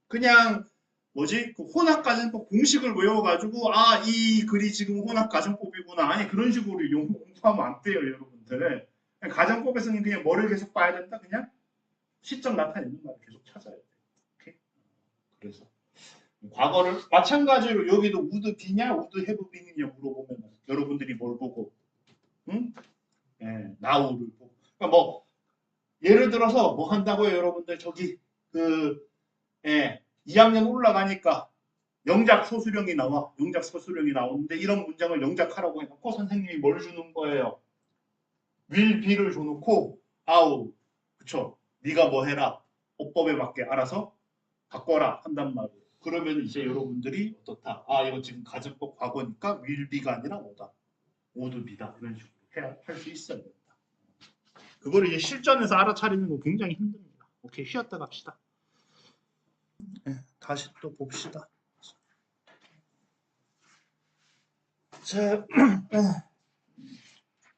그냥 뭐지? 그 혼합가정법 공식을 외워가지고 이 글이 지금 혼합가정법이구나. 아니 그런 식으로 공부하면 안 돼요, 여러분들. 그냥 가정법에서는 그냥 뭐를 계속 봐야 된다? 그냥 시점 나타내는 말을 계속 찾아야 돼. 오케이? 그래서 과거를 마찬가지로 여기도 would be냐, would have been이냐 물어보면 여러분들이 뭘 보고, 응? now를 보고. 그러니까 뭐 예를 들어서 뭐 한다고요, 여러분들? 저기 2학년 올라가니까 영작 소수령이 나와. 영작 소수령이 나오는데 이런 문장을 영작하라고 해놓고 선생님이 뭘 주는 거예요? will be를 줘놓고 아우, 그쵸? 네가 뭐 해라. 어법에 맞게 알아서 바꿔라 한단 말이에요. 그러면 이제 여러분들이 어떻다? 이거 지금 가정법 과거니까 will be가 아니라 뭐다? would be다. 이런 식으로 할 수 있어야 된다. 그거를 이제 실전에서 알아차리는 거 굉장히 힘듭니다. 오케이, 쉬었다 갑시다. 다시 또 봅시다. 자,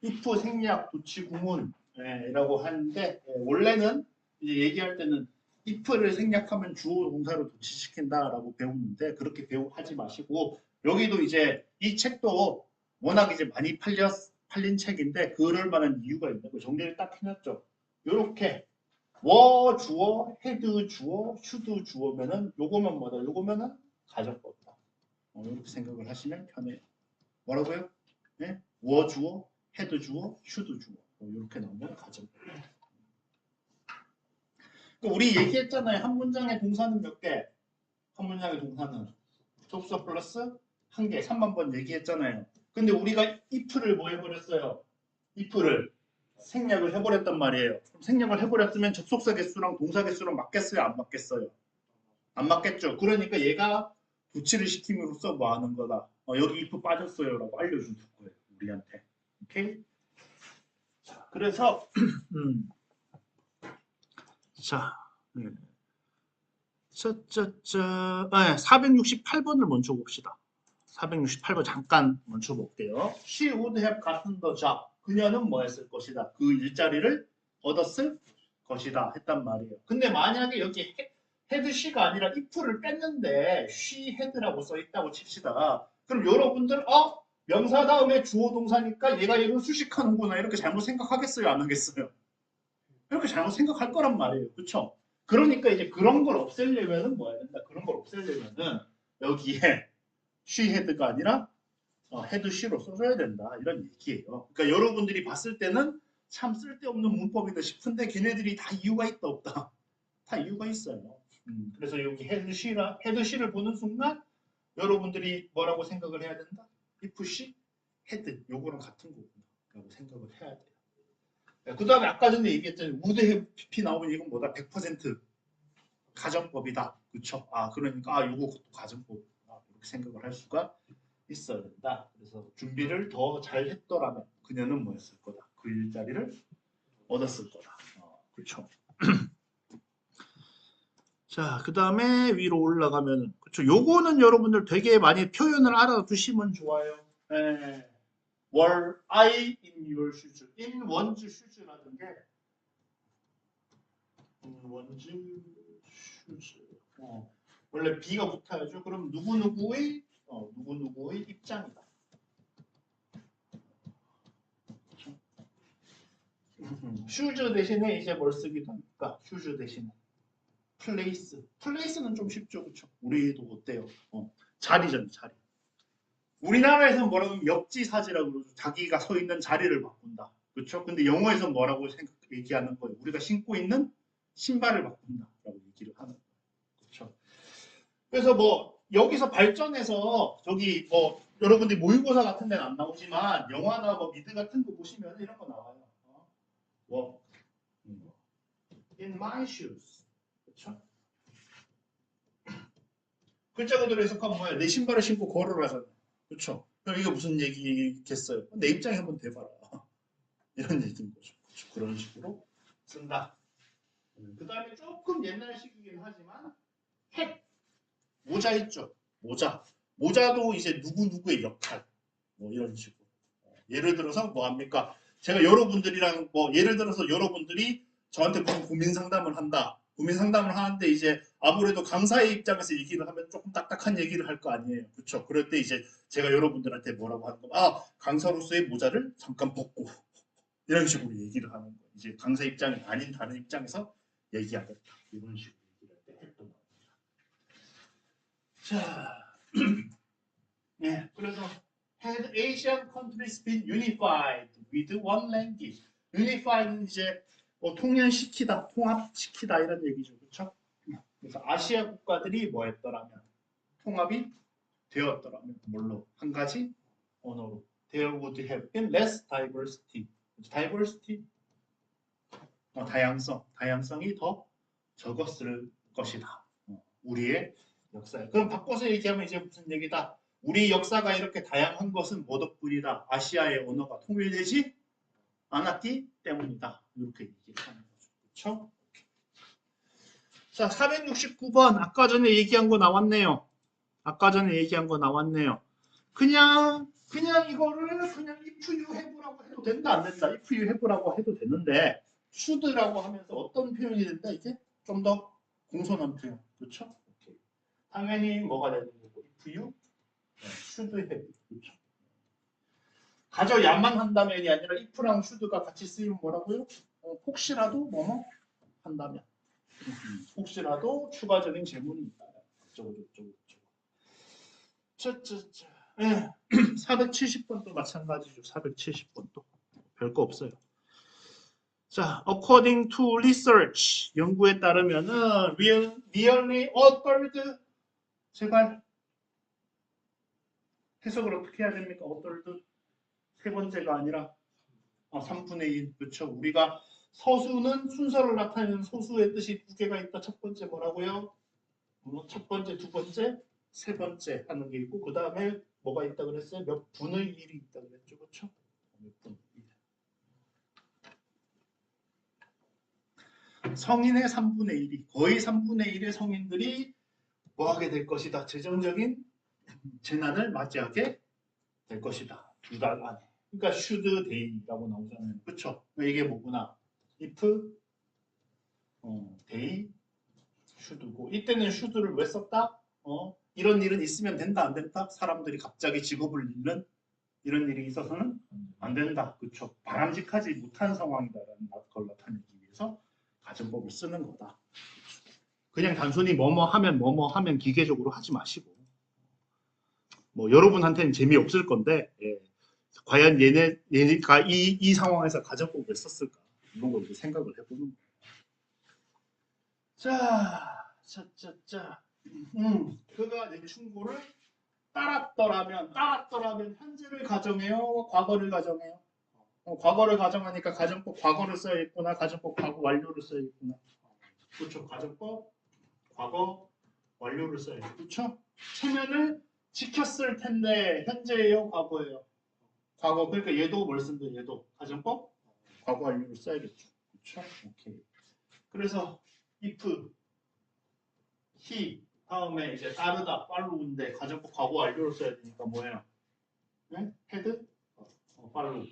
if 생략 도치 구문이라고 하는데 원래는 이제 얘기할 때는 if를 생략하면 주어 동사로 도치시킨다라고 배우는데 그렇게 하지 마시고 여기도 이제 이 책도 워낙 이제 많이 팔린 책인데 그럴 만한 이유가 있는 거 정리를 딱 해놨죠. 이렇게 워 주어, 헤드 주어, 슈드 주어면은 요거면 뭐다? 요거면은 가정법이다. 이렇게 생각을 하시면 편해요. 뭐라고요? 네? 워 주어, 헤드 주어, 슈드 주어. 이렇게 나오면 가정법. 우리 얘기했잖아요. 한 문장의 동사는 몇 개? 한 문장의 동사는 접속 플러스 한 개. 3만 번 얘기했잖아요. 근데 우리가 if를 뭐 해버렸어요? if를 생략을 해버렸단 말이에요. 그럼 생략을 해버렸으면 접속사 개수랑 동사 개수랑 맞겠어요? 안 맞겠어요? 안 맞겠죠. 그러니까 얘가 도치를 시킴으로써 뭐 하는 거다. 여기 if 빠졌어요 라고 알려준 거예요. 우리한테. 오케이? 자, 그래서 자, 468번을 먼저 봅시다. 468번 잠깐 먼저 볼게요. She would have gotten the job. 그녀는 뭐 했을 것이다. 그 일자리를 얻었을 것이다 했단 말이에요. 근데 만약에 여기 had she가 아니라 if를 뺐는데 she had라고 써 있다고 칩시다. 그럼 여러분들 명사 다음에 주어 동사니까 얘가 얘를 수식하는구나 이렇게 잘못 생각하겠어요? 안 하겠어요? 이렇게 잘못 생각할 거란 말이에요. 그렇죠? 그러니까 이제 그런 걸 없애려면은 뭐 해야 된다? 그런 걸 없애려면은 여기에 she had가 아니라 had she로 써줘야 된다. 이런 얘기예요. 그러니까 여러분들이 봤을 때는 참 쓸데없는 문법이다 싶은데 걔네들이 다 이유가 있다 없다? 다 이유가 있어요. 그래서 여기 had she를 보는 순간 여러분들이 뭐라고 생각을 해야 된다? if she had 요거랑 같은 거구나 라고 생각을 해야 돼요. 그 다음에 아까 전에 얘기했잖아요. would have pp 나오면 이건 뭐다? 100% 가정법이다. 그렇죠? 그러니까 요거 가정법이다. 이렇게 생각을 할 수가 있어야 된다. 그래서 준비를 더 잘 했더라면 그녀는 뭐 했을 거다. 그 일자리를 얻었을 거다. 그렇죠? 자, 그 다음에 위로 올라가면 그렇죠. 요거는 여러분들 되게 많이 표현을 알아두시면 좋아요. were I in your shoes? in one's shoes라는 게 in one's shoes. 원래 B가 붙어야죠. 그럼 누구누구의 입장이다. shoes 대신에 이제 뭘 쓰기도 하니까 shoes 대신에 place는 좀 쉽죠. 그렇죠? 우리도 어때요? 자리잖아요. 자리. 우리나라에서는 뭐라고 하면 역지사지라고 그러죠. 자기가 서 있는 자리를 바꾼다. 그렇죠? 근데 영어에서 뭐라고 얘기하는 거예요? 우리가 신고 있는 신발을 바꾼다. 얘기를 하는 거예요. 그렇죠? 그래서 뭐 여기서 발전해서 저기 뭐 여러분들이 모의고사 같은 데는 안 나오지만 영화나 뭐 미드 같은 거 보시면 이런 거 나와요. 뭐 in my shoes. 그렇죠? 글자 그대로 해석하면 뭐야? 내 신발을 신고 걸으라잖아. 그렇죠? 그럼 이게 무슨 얘기겠어요? 내 입장에 한번 대봐라. 이런 얘기인 거죠. 그렇죠? 그런 식으로 쓴다. 그 다음에 조금 옛날식이긴 하지만 핵 모자 있죠. 모자도 이제 누구누구의 역할 뭐 이런 식으로. 예를 들어서 뭐 합니까? 제가 여러분들이랑 뭐 예를 들어서 여러분들이 저한테 무슨 고민 상담을 한다. 고민 상담을 하는데 이제 아무래도 강사의 입장에서 얘기를 하면 조금 딱딱한 얘기를 할 거 아니에요. 그렇죠? 그럴 때 이제 제가 여러분들한테 뭐라고 하는 거? 강사로서의 모자를 잠깐 벗고 이런 식으로 얘기를 하는 거예요. 이제 강사 입장이 아닌 다른 입장에서 얘기하겠다. 이런 식으로 얘기를 할 때 했던 겁니다. 자, 네, 그래서 had Asian countries been unified with one language. unified는 이제 뭐 통일시키다, 통합시키다 이런 얘기죠, 그렇죠? 그래서 아시아 국가들이 뭐 했더라면 통합이 되었더라면 뭘로 한 가지 언어로 there would have been less diversity. diversity 다양성이 더 적었을 것이다. 우리의 역사에. 그럼 바꿔서 얘기하면 이제 무슨 얘기다? 우리 역사가 이렇게 다양한 것은 뭐 덕분이다? 아시아의 언어가 통일되지 않았기 때문이다. 이렇게 얘기하는 거죠. 그렇죠? 자, 469번 아까 전에 얘기한 거 나왔네요. 그냥 이거를 그냥 if you have라고 해도 된다 안 된다. if you have라고 해도 되는데 should라고 하면서 어떤 표현이 된다? 이게 좀 더 공손한 표현. 그렇죠? 오케이. 당연히 뭐가 되는 거고 if you should have. 그렇죠? 가져야만 한다면이 아니라 if랑 should가 같이 쓰이면 뭐라고요? 혹시라도 뭐뭐 한다면. 혹시라도 추가적인 질문이 있다. 어쩌고. 네. 470번도 마찬가지죠. 470번도 별거 없어요. 자, according to research 연구에 따르면은 nearly a third 제발 해석을 어떻게 해야 됩니까? a third 세 번째가 아니라 3분의 1 그렇죠. 우리가 서수는 순서를 나타내는 소수의 뜻이 두 개가 있다. 첫 번째 뭐라고요? 첫 번째, 두 번째, 세 번째 하는 게 있고 그 다음에 뭐가 있다 그랬어요? 몇 분의 1이 있다 그랬죠. 그렇죠? 몇 분의 1. 성인의 3분의 1이 거의 3분의 1의 성인들이 뭐 하게 될 것이다. 재정적인 재난을 맞이하게 될 것이다. 2달 안에. 그러니까 should day라고 나오잖아요. 그렇죠? 이게 뭐구나. if day should고 이때는 should를 왜 썼다? 이런 일은 있으면 된다 안 된다? 사람들이 갑자기 직업을 잃는 이런 일이 있어서는 안 된다. 그렇죠? 바람직하지 못한 상황이다라는 걸 나타내기 위해서 가정법을 쓰는 거다. 그냥 단순히 뭐뭐 하면 기계적으로 하지 마시고 뭐 여러분한테는 재미없을 건데 과연 얘네가 이 상황에서 가정법을 왜 썼을까? 이런 걸 생각을 해보는 거예요. 자. 그가 내 충고를 따랐더라면 현재를 가정해요? 과거를 가정해요? 과거를 가정하니까 가정법 과거를 써야겠구나. 가정법 과거 완료를 써야겠구나. 그렇죠. 가정법 과거 완료를 써야겠죠. 그렇죠? 체면을 지켰을 텐데 현재예요? 과거예요? 과거. 그러니까 얘도 뭘 쓴대? 얘도 가정법 과거 완료를 써야겠죠. 그렇죠? 오케이. 그래서 if he 다음에 이제 따르다 팔로우인데 가정법 과거 완료를 써야 되니까 뭐예요? 네? 헤드 팔로우.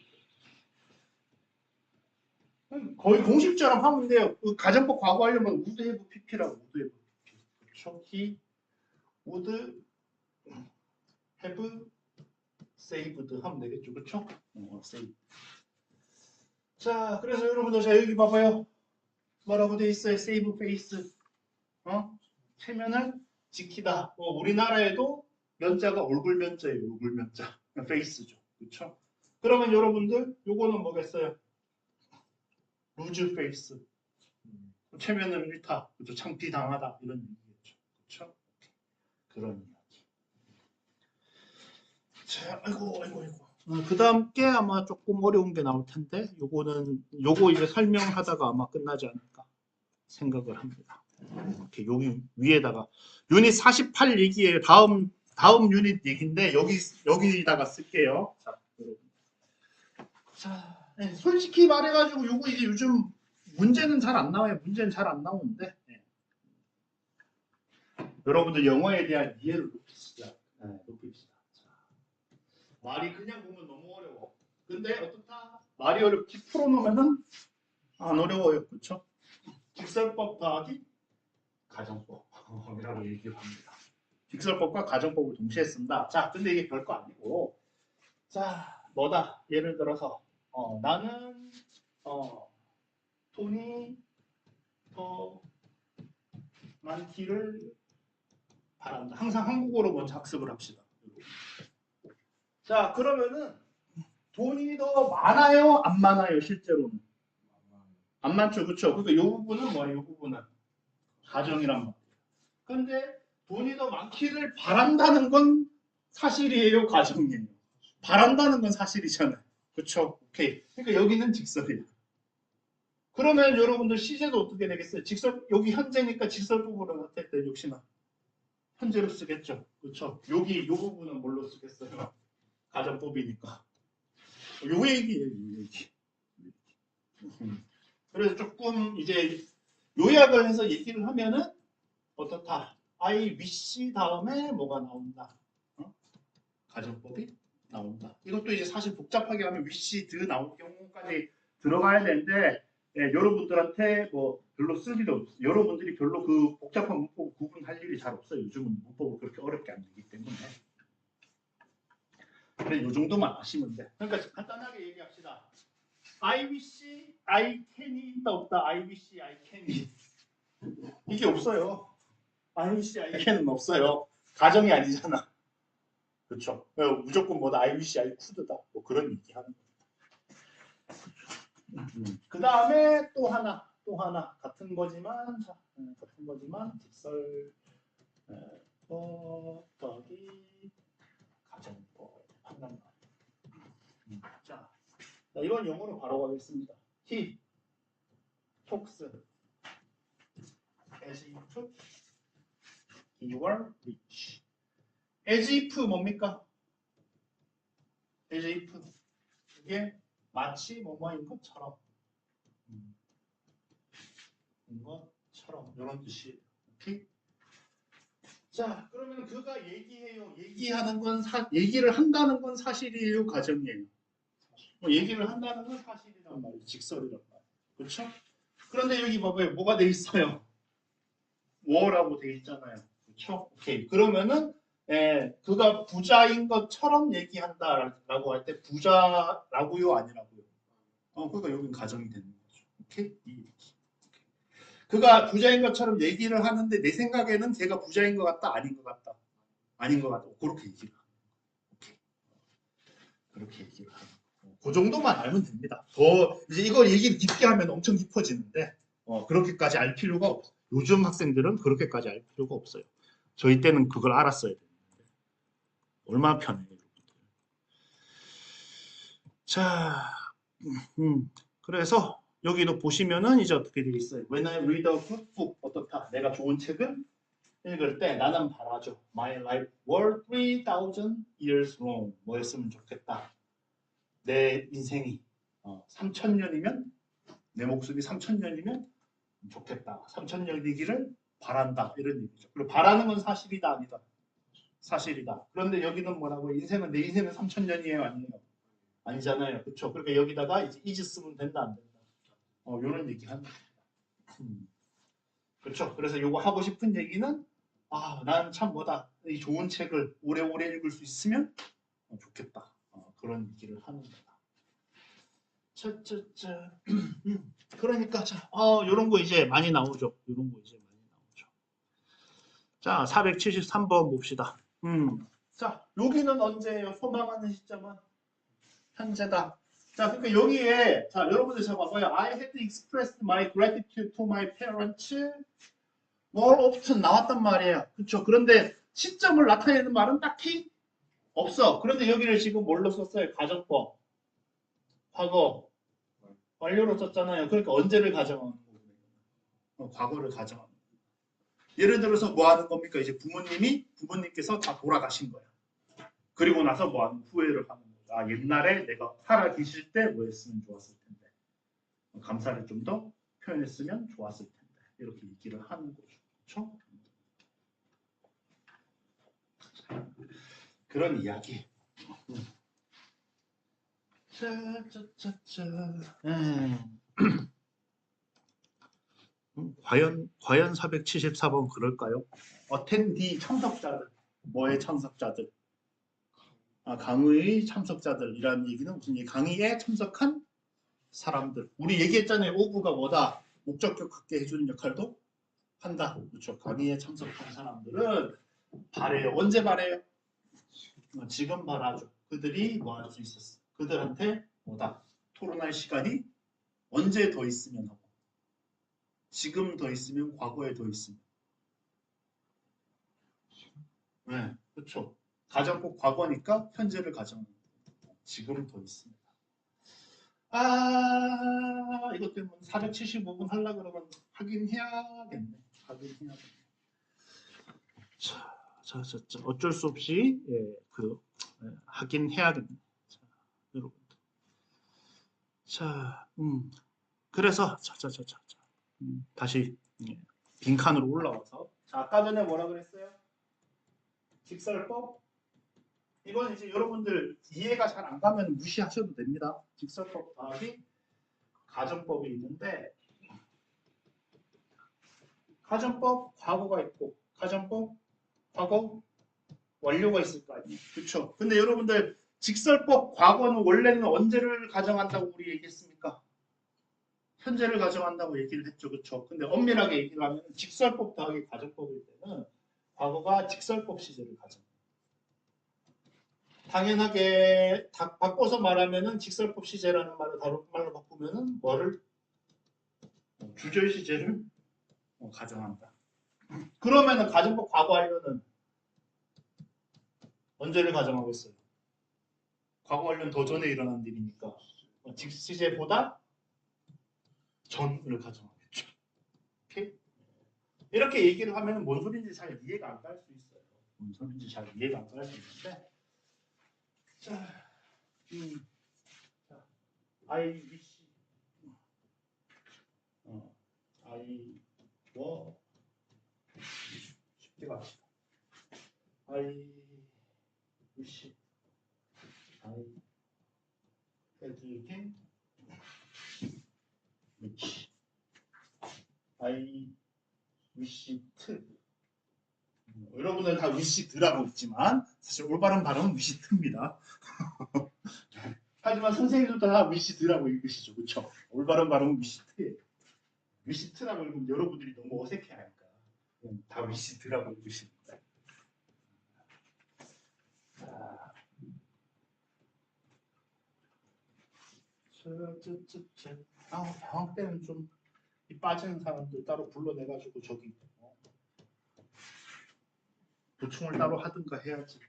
거의 공식처럼 하면 돼요. 그 가정법 과거 완료면 would have pp라고 would have pp. 그렇죠? he would have saved 하면 되겠죠. 그렇죠? save. 자, 그래서 여러분들 자 여기 봐봐요. 뭐라고 돼 있어요? save face. 체면을 지키다. 우리나라에도 면자가 얼굴 면자예요. 얼굴 면자. 페이스죠. 그렇죠? 그러면 여러분들 요거는 뭐겠어요? 루즈 페이스. 체면을 잃다, 그죠? 창피당하다 이런 얘기겠죠. 그렇죠? 그런 이야기. 자, 아이고. 그 다음 게 아마 조금 어려운 게 나올 텐데, 요거 이제 설명하다가 아마 끝나지 않을까 생각을 합니다. 이렇게 여기 위에다가 유닛 48 얘기예요. 다음 유닛 얘기인데 여기다가 쓸게요. 자, 여러분. 자, 네, 솔직히 말해가지고 요거 이제 요즘 문제는 잘 안 나와요. 문제는 잘 안 나오는데 네. 여러분들 영어에 대한 이해를 높입시다. 높입시다. 자, 말이 그냥 보면 너무 어려워. 근데 어떻다? 말이 어렵게 풀어놓으면은 안 어려워요. 그렇죠? 직설법 더하기 가정법이라고 얘기를 합니다. 직설법과 가정법을 동시에 쓴다. 자, 근데 이게 별거 아니고, 자, 뭐다? 예를 들어서 나는 돈이 더 많기를 바란다. 항상 한국어로 먼저 학습을 합시다. 자, 그러면은 돈이 더 많아요? 안 많아요? 실제로는 안 많죠, 그렇죠? 그러니까 이 부분은 뭐예요? 이 부분은 가정이란 말이에요. 근데 돈이 더 많기를 바란다는 건 사실이에요, 가정이에요? 바란다는 건 사실이잖아요. 그렇죠? 오케이. 그러니까 여기는 직설이에요. 그러면 여러분들 시제도 어떻게 되겠어요? 직설, 여기 현재니까 직설법으로 나타낼 때 역시나 현재로 쓰겠죠. 그렇죠? 여기 이 부분은 뭘로 쓰겠어요? 가정법이니까. 요 얘기예요, 요 얘기. 그래서 조금 이제 요약을 해서 얘기를 하면은 어떻다? I wish 다음에 뭐가 나온다? 가정법이 나온다. 이것도 이제 사실 복잡하게 하면 wish 드 나올 경우까지 들어가야 되는데 여러분들한테 뭐 별로 쓸 일이 없어요. 여러분들이 별로 그 복잡한 문법 구분할 일이 잘 없어요. 요즘은 문법을 그렇게 어렵게 안 되기 때문에. 그래, 요 정도만 아시면 돼. 그러니까 간단하게 얘기합시다. I wish I can이 있다 없다. I wish I can이 이게 없어요. I wish I can은 없어요. 가정이 아니잖아. 그렇죠? 무조건 뭐다 I wish I could다. 뭐 그런 얘기하는 거예요. 그 다음에 또 하나 같은 거지만 직설 더하기 가정법 한단 말이에요. 자, 이건 영어로 바로 가겠습니다. He talks as if he were rich. as if 뭡니까? as if 이게 마치 뭐뭐인 것처럼 이런 뜻이에요. 오케이? 자, 그러면 그가 얘기를 한다는 건 사실이에요, 가정이에요. 얘기를 한다는 건 사실이란 말이에요. 직설이란 말이에요. 그렇죠? 그런데 여기 봐봐요. 뭐가 돼 있어요? 뭐라고 돼 있잖아요. 그렇죠? 오케이. 그러면은 그가 부자인 것처럼 얘기한다라고 할 때 부자라고요, 아니라고요? 그러니까 여기는 가정이 되는 거죠. 오케이? 이 얘기. 그가 부자인 것처럼 얘기를 하는데 내 생각에는 걔가 부자인 것 같다, 아닌 것 같다, 아닌 것 같다. 그렇게 얘기를 하는 거예요. 오케이. 그렇게 얘기를 하는 거예요. 그 정도만 알면 됩니다. 더 이제 이걸 얘기를 깊게 하면 엄청 깊어지는데 그렇게까지 알 필요가 없어요. 요즘 학생들은 그렇게까지 알 필요가 없어요. 저희 때는 그걸 알았어야 되는데 얼마나 편해요. 자, 그래서 여기도 보시면은 이제 어떻게 되어 있어요? When I read a good book, 어떻다? 내가 좋은 책을 읽을 때 나는 바라죠. My life were 3,000 years long. 뭐였으면 좋겠다. 내 인생이 3,000년이면 내 목숨이 3,000년이면 좋겠다. 3,000년이기를 바란다. 이런 얘기죠. 그리고 바라는 건 사실이다, 아니다. 사실이다. 그런데 여기는 뭐라고? 내 인생은 3,000년이에요, 아니에요? 아니잖아요. 그렇죠? 그러니까 여기다가 이제 is 쓰면 된다, 안 된다. 이런 얘기 하는 겁니다. 그렇죠? 그래서 요거 하고 싶은 얘기는 나는 참 뭐다. 이 좋은 책을 오래오래 읽을 수 있으면 좋겠다. 그런 얘기를 하는 거다. 그러니까 요런 거 이제 많이 나오죠. 요런 거 이제 많이 나오죠. 자, 473번 봅시다. 자, 여기는 언제예요? 소망하는 시점은 현재다. 자, 그러니까 여기에 자 여러분들 잡아봐요. I had expressed my gratitude to my parents more often 나왔단 말이에요. 그렇죠? 그런데 시점을 나타내는 말은 딱히 없어. 그런데 여기를 지금 뭘로 썼어요? 가정법, 과거, 완료로 썼잖아요. 그러니까 언제를 가정하는 거예요? 과거를 가정하는 거예요. 예를 들어서 뭐 하는 겁니까? 이제 부모님께서 다 돌아가신 거야. 그리고 나서 뭐 하는 후회를 하는 거야. 아, 옛날에 내가 살아 계실 때 뭐 했으면 좋았을 텐데. 감사를 좀 더 표현했으면 좋았을 텐데. 이렇게 얘기를 하는 거죠. 그렇죠? 그런 이야기. 과연 474번 그럴까요? 어텐디 참석자들. 뭐의 참석자들? 아, 강의의 참석자들이라는 얘기는 무슨 얘기? 강의에 참석한 사람들. 우리 얘기했잖아요. 오브가 뭐다? 목적격 갖게 해주는 역할도 한다. 그렇죠. 강의에 참석한 사람들은 바래요. 언제 바래요? 지금 바라죠. 그들이 뭐 할 수 있었어? 그들한테 뭐다? 토론할 시간이 언제 더 있으면 하고 지금 더 있으면 과거에 더 있으면 네, 그렇죠. 가정 꼭 과거니까 현재를 가정하는 거예요. 지금 더 있습니다. 아 이것 때문에 475분 하려고 그러면 하긴 해야겠네. 자, 어쩔 수 없이 하긴 해야겠네. 자, 여러분. 자, 그래서 다시 빈칸으로 올라와서 자, 아까 전에 뭐라 그랬어요? 직설법. 이건 이제 여러분들 이해가 잘 안 가면 무시하셔도 됩니다. 직설법 더하기 가정법이 있는데 가정법 과거가 있고 가정법 과거 완료가 있을 거 아니에요. 그렇죠? 근데 여러분들 직설법 과거는 원래는 언제를 가정한다고 우리 얘기했습니까? 현재를 가정한다고 얘기를 했죠. 그렇죠? 근데 엄밀하게 얘기를 하면 직설법 더하기 가정법일 때는 과거가 직설법 시제를 가정해요. 당연하게 바꿔서 말하면은 직설법 시제라는 말을 다른 말로 바꾸면은 뭐를 주절 시제를 가정한다. 그러면은 가정법 과거 완료는 언제를 가정하겠어요? 과거 완료는 더 전에 일어난 일이니까 직시제보다 전을 가정하겠죠. 오케이? 이렇게 얘기를 하면 뭔 소리인지 잘 이해가 안 갈 수 있어요. 뭔 소리인지 잘 이해가 안 갈 수 있는데 자, I wish I were 쉽게 갑시다. I wish I had been rich. I wish to. 여러분들 다 wish드라고 있지만 사실 올바른 발음은 wish입니다. 하지만 선생님들도 다 wish드라고 읽으시죠, 그렇죠? 올바른 발음은 wish트예요. wish트라고 읽으면 여러분들이 너무 어색해하니까 다 wish드라고 읽으십니다. 방학 때는 좀 빠지는 사람들 따로 불러내가지고 저기 보충을 따로 하든가 해야지.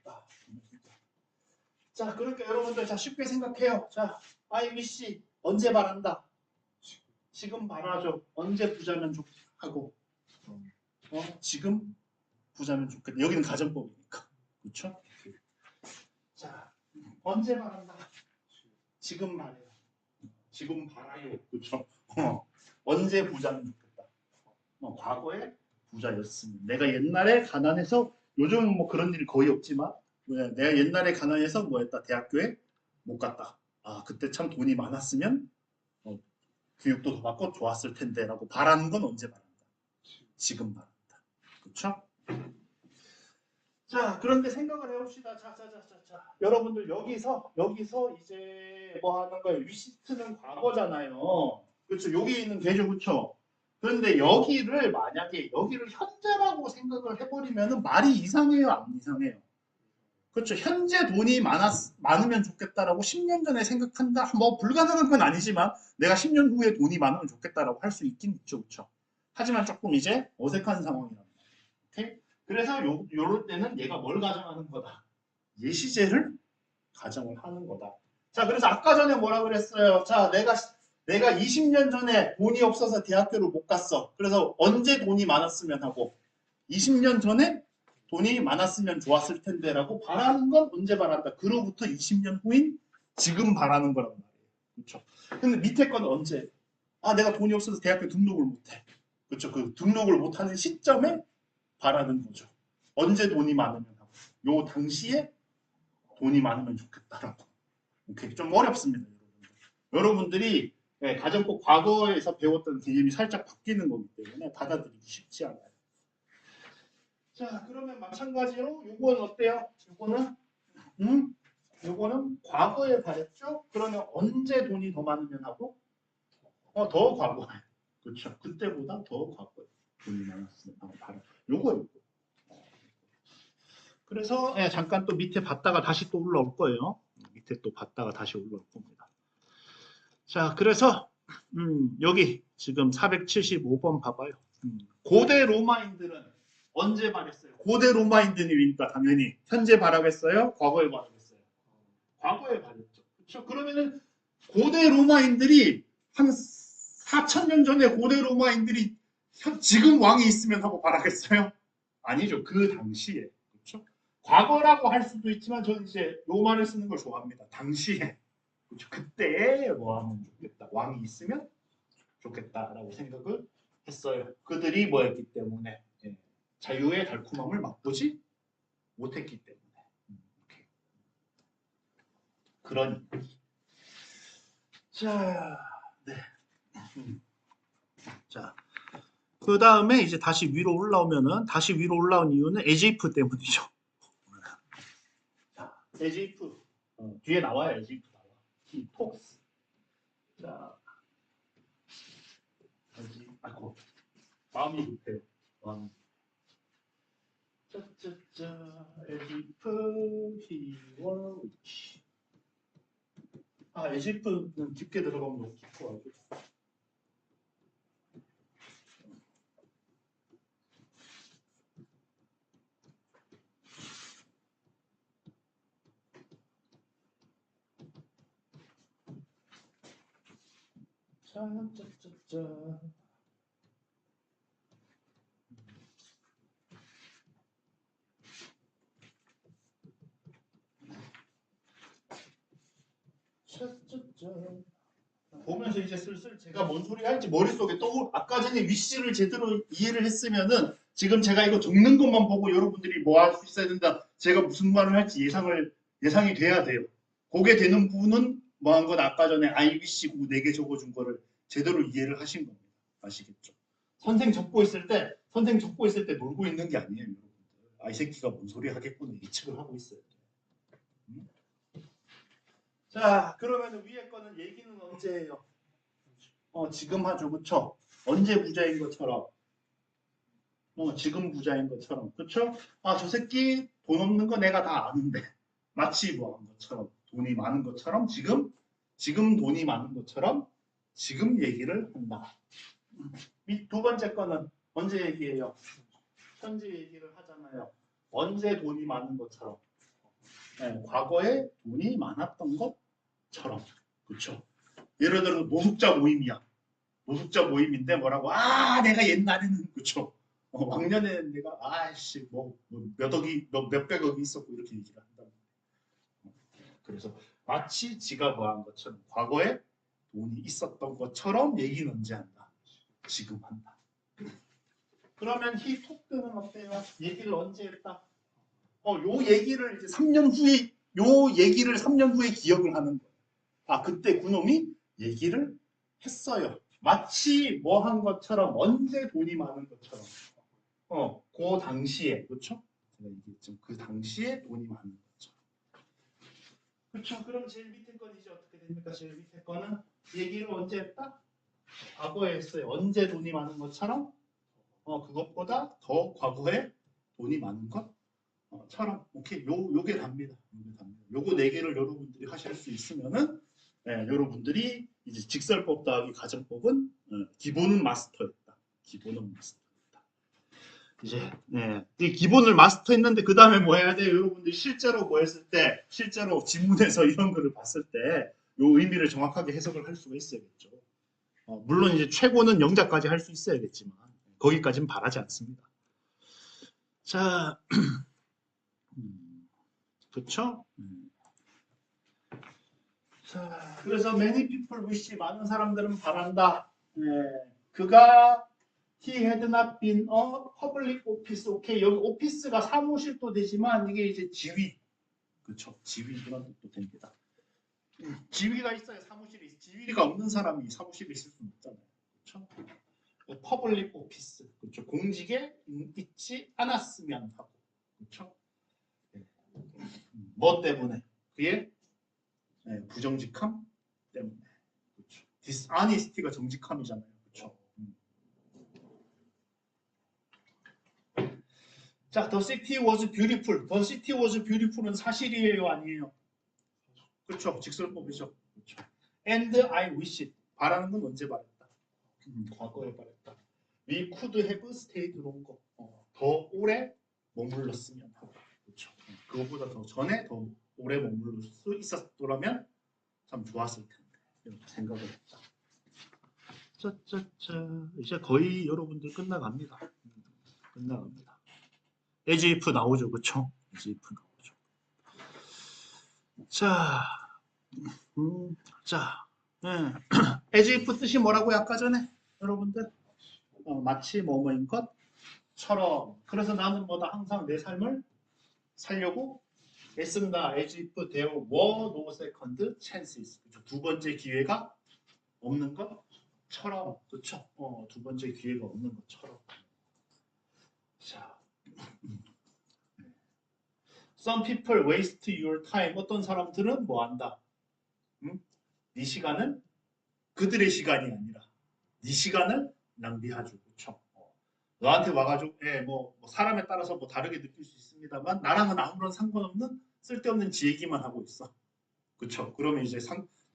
자, 그러니까 여러분들 자 쉽게 생각해요. 자, I wish 언제 바란다? 지금 바라죠. 언제 부자면 좋하고 지금 부자면 좋겠다. 여기는 가정법이니까. 그렇죠? 자, 언제 바란다? 지금 바래요. 지금 바라요. 그렇죠? 언제 부자면 좋겠다. 과거에 부자였으면. 내가 옛날에 가난해서 요즘은 뭐 그런 일이 거의 없지만 내가 옛날에 가난해서 뭐했다 대학교에 못 갔다. 아 그때 참 돈이 많았으면 교육도 더 받고 좋았을 텐데라고 바라는 건 언제 바란다? 지금 바란다. 그렇죠? 자 그런데 생각을 해봅시다. 자 여러분들 여기서 이제 뭐 하는 거예요? 위시트는 과거잖아요. 그렇죠? 여기는 되죠, 그렇죠? 그런데 여기를 만약에 여기를 현재라고 생각을 해버리면은 말이 이상해요, 안 이상해요? 그렇죠. 현재 돈이 많으면 좋겠다라고 10년 전에 생각한다. 뭐 불가능한 건 아니지만 내가 10년 후에 돈이 많으면 좋겠다라고 할 수 있긴 있죠. 그렇죠. 하지만 조금 이제 어색한 상황이란 말이에요. 오케이? 그래서 요럴 때는 얘가 뭘 가정하는 거다. 예시제를 가정을 하는 거다. 자, 그래서 아까 전에 뭐라 그랬어요? 자, 내가 20년 전에 돈이 없어서 대학교를 못 갔어. 그래서 언제 돈이 많았으면 하고 20년 전에 돈이 많았으면 좋았을 텐데라고 바라는 건 언제 바란다? 그로부터 20년 후인 지금 바라는 거란 말이에요. 그렇죠? 근데 밑에 건 언제? 아, 내가 돈이 없어서 대학교 등록을 못해. 그렇죠? 그 등록을 못하는 시점에 바라는 거죠. 언제 돈이 많으면 하고 요 당시에 돈이 많으면 좋겠다라고. 오케이, 좀 어렵습니다, 여러분들이 가정법 과거에서 배웠던 개념이 살짝 바뀌는 거기 때문에 받아들이기 쉽지 않아요. 자, 그러면 마찬가지로 요건 어때요? 요거는 과거에 바랬죠? 그러면 언제 돈이 더 많으면 하고? 더 과거에. 그렇죠. 그때보다 더 과거에 돈이 많았으면 하고 바로 요거. 그래서 잠깐 또 밑에 봤다가 다시 또 올라올 거예요. 밑에 또 봤다가 다시 올라올 겁니다. 자, 그래서 여기 지금 475번 봐봐요. 고대 로마인들은 언제 발했어요? 고대 로마인들이니까 당연히 현재 발하겠어요? 과거에 발하겠어요? 과거에 발했죠. 그렇죠? 그러면은 고대 로마인들이 한 4,000년 전에 고대 로마인들이 지금 왕이 있으면 하고 발하겠어요? 아니죠. 그 당시에. 그렇죠? 과거라고 할 수도 있지만 저는 이제 로마를 쓰는 걸 좋아합니다. 당시에. 그렇죠? 그때 뭐 하면 좋겠다. 왕이 있으면 좋겠다라고 생각을 했어요. 그들이 뭐였기 때문에 자유의 달콤함을 맛보지 못했기 때문에. 그러니 자, 네. 자, 그 다음에 이제 다시 위로 올라오면은 다시 위로 올라온 이유는 에지프 때문이죠. 자, 에지프 뒤에 나와요. 에지프 나와. 톡스. 자, 아이고 마음이 급해요. 짜짜짜 에지프 히워 위치. 아, 에지프는 깊게 들어가면 너무 깊어가지고. 짜짜짜. 보면서 이제 슬슬 제가 뭔 소리 할지 머릿속에 아까 전에 위시를 제대로 이해를 했으면은 지금 제가 이거 적는 것만 보고 여러분들이 뭐 할 수 있어야 된다. 제가 무슨 말을 할지 예상이 돼야 돼요. 그게 되는 부분은 뭐 한 건 아까 전에 IBC 4개 적어준 거를 제대로 이해를 하신 겁니다. 아시겠죠? 선생 적고 있을 때 놀고 있는 게 아니에요. 여러분들. 아, 이 새끼가 뭔 소리 하겠구나 예측을 하고 있어요. 자, 그러면 위에 거는 얘기는 언제 해요? 지금 하죠, 그쵸? 언제 부자인 것처럼. 지금 부자인 것처럼, 그쵸? 아, 저 새끼 돈 없는 거 내가 다 아는데. 마치 뭐 한 것처럼, 돈이 많은 것처럼, 지금 돈이 많은 것처럼, 지금 얘기를 한다. 두 번째 거는 언제 얘기해요? 현재 얘기를 하잖아요. 언제 돈이 많은 것처럼. 과거에 돈이 많았던 것처럼. 그쵸? 예를 들어 노숙자 모임이야. 노숙자 모임인데 뭐라고? 아, 내가 옛날에는 그쵸? 왕년에는 내가 아씨 몇 억이 몇백억이 있었고 이렇게 얘기를 한다. 그래서 마치 지가 뭐한 것처럼 과거에 돈이 있었던 것처럼 얘기는 언제 한다? 지금 한다. 그러면 이 톡드는 어때요? 얘기를 언제 했다? 요 얘기를 이제 3년 후에 요 얘기를 3년 후에 기억을 하는 거예요. 아, 그때 그놈이 얘기를 했어요. 마치 뭐 한 것처럼 언제 돈이 많은 것처럼. 그 당시에 그렇죠? 제가 얘기했죠. 그 당시에 돈이 많은 거죠. 그렇죠. 그럼 제일 밑에 건 이제 어떻게 됩니까? 제일 밑에 거는 얘기를 언제 했다? 과거에 했어요. 언제 돈이 많은 것처럼? 그것보다 더 과거에 돈이 많은 처럼 오케이 요게 답니다. 요게 답니다. 요거 네 개를 여러분들이 하실 수 있으면은 여러분들이 이제 직설법 더하기 가정법은 기본은 마스터했다. 기본은 마스터했다. 이제 이 기본을 마스터했는데 그 다음에 뭐 해야 돼요? 여러분들이 실제로 뭐 했을 때 실제로 지문에서 이런 거를 봤을 때 요 의미를 정확하게 해석을 할 수가 있어야겠죠. 물론 이제 최고는 영자까지 할 수 있어야겠지만 거기까지는 바라지 않습니다. 자, 그렇죠? 자, 그래서 many people wish 많은 사람들은 바란다. 그가 he had not been a public office. 오케이, 여기 오피스가 사무실도 되지만 이게 이제 지위, 그렇죠? 지위 그런 뜻도 됩니다. 지위가 있어야 사무실이 있어. 지위가 없는 사람이 사무실에 있을 수는 없잖아요. 그렇죠? 퍼블릭 오피스, 그렇죠? 공직에 있지 않았으면 하고, 그렇죠? 뭐 때문에? 그의 부정직함 때문에, 그렇죠? dishonesty가 정직함이잖아요, 그렇죠? 자, the city was beautiful. the city was beautiful은 사실이에요, 아니에요? 그렇죠, 직설법이죠. 그렇죠. And I wish it. 바라는 건 언제 바랬다? 과거에 바랬다. We could have stayed longer. 더 오래 머물렀으면 하고. 그렇죠. 그것보다 더 전에 더 오래 머물러 수 있었더라면 참 좋았을 텐데 이렇게 생각을 했다. 짜짜짜 이제 거의 여러분들 끝나갑니다. 끝나갑니다. as if 나오죠, 그렇죠? as if 나오죠. 자, 자, as if 뜻이 뭐라고요? 아까 전에 여러분들 마치 뭐뭐인 것처럼. 그래서 나는 뭐다 항상 내 삶을 살려고 애쓴다. as if there were no second chances. 그렇죠? 두 번째 기회가 없는 것처럼. 그렇죠? 두 번째 기회가 없는 것처럼. 자, some people waste your time. 어떤 사람들은 뭐 한다? 네 시간은 그들의 시간이 아니라 네 시간을 낭비하죠. 그렇죠? 너한테 와가지고 뭐 사람에 따라서 뭐 다르게 느낄 수 있습니다만 나랑은 아무런 상관없는 쓸데없는 지 얘기만 하고 있어. 그렇죠? 그러면 이제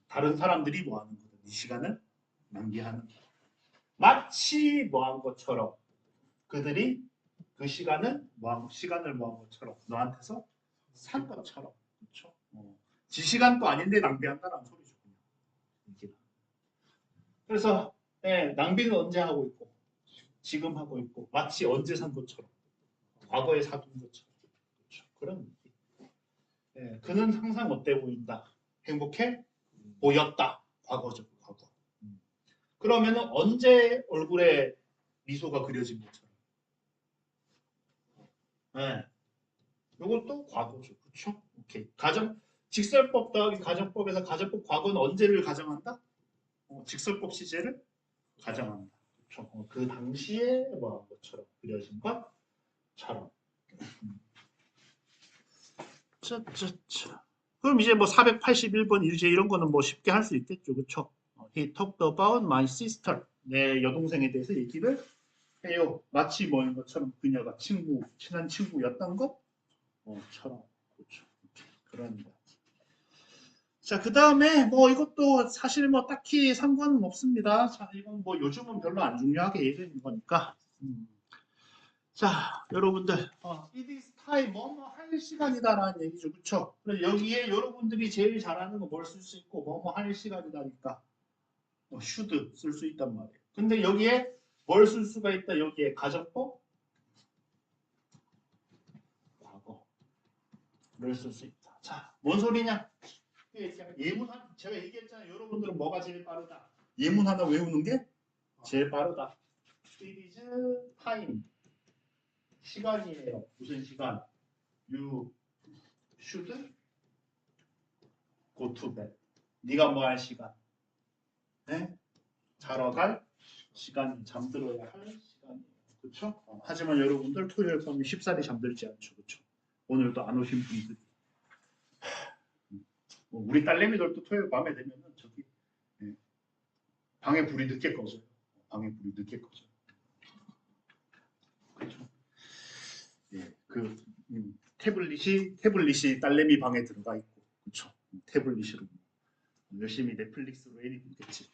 다른 사람들이 뭐 하는 거다? 네 시간을 낭비하는 거다. 마치 뭐 한 것처럼 그들이 그 시간을 뭐 한 것처럼 너한테서 산 것처럼. 그렇죠? 지 시간도 아닌데 낭비한다는 소리죠. 그냥. 그래서 낭비는 언제 하고 있고 지금 하고 있고 마치 언제 산 것처럼 과거에 사둔 것처럼. 그렇죠. 그런 느낌. 그는 항상 어때 보인다? 행복해 보였다. 과거죠. 과거. 그러면 언제 얼굴에 미소가 그려진 것처럼? 이것도 과거죠. 그렇죠? 오케이. 직설법 더하기 가정법에서 가정법 과거는 언제를 가정한다? 직설법 시제를 가정한다. 그렇죠? 그 당시에 뭐 한 것처럼 그려진 것처럼. 짜짜짜. 그럼 이제 뭐 481번 이제 이런 거는 뭐 쉽게 할 수 있겠죠. 그렇죠? He talked about my sister. 내 여동생에 대해서 얘기를 해요. 마치 뭐인 것처럼 그녀가 친한 친구였던 것처럼. 그렇죠. 그런 거. 자, 그 다음에 뭐 이것도 사실 뭐 딱히 상관은 없습니다. 자, 이건 뭐 요즘은 별로 안 중요하게 얘기하는 거니까. 자, 여러분들, it is time, 뭐뭐 할 시간이다라는 얘기죠. 그쵸? 여기에 여러분들이 제일 잘하는 거 뭘 쓸 수 있고, 뭐뭐 할 시간이다니까, should 쓸 수 있단 말이에요. 근데 여기에 뭘 쓸 수가 있다? 여기에 가정법, 과거를 쓸 수 있다. 자, 뭔 소리냐? 예문 제가 얘기했잖아요. 여러분들은 뭐가 제일 빠르다? 예문 하나 외우는 게 제일 빠르다. It is time. 시간이에요. 무슨 시간? You should go to bed. 네가 뭐 할 시간? 네? 자러 갈 시간이 잠들어야 할 시간이에요. 그렇죠? 하지만 여러분들 토요일 밤에 쉽사리 잠들지 않죠. 그렇죠? 오늘도 안 오신 분들이 우리 딸내미들도 토요일 밤에 되면은 저기 방에 불이 늦게 꺼져요. 방에 불이 늦게 꺼져요. 그렇죠? 예, 태블릿이 딸내미 방에 들어가 있고, 그렇죠? 태블릿으로 열심히 넷플릭스로 애니 보겠지.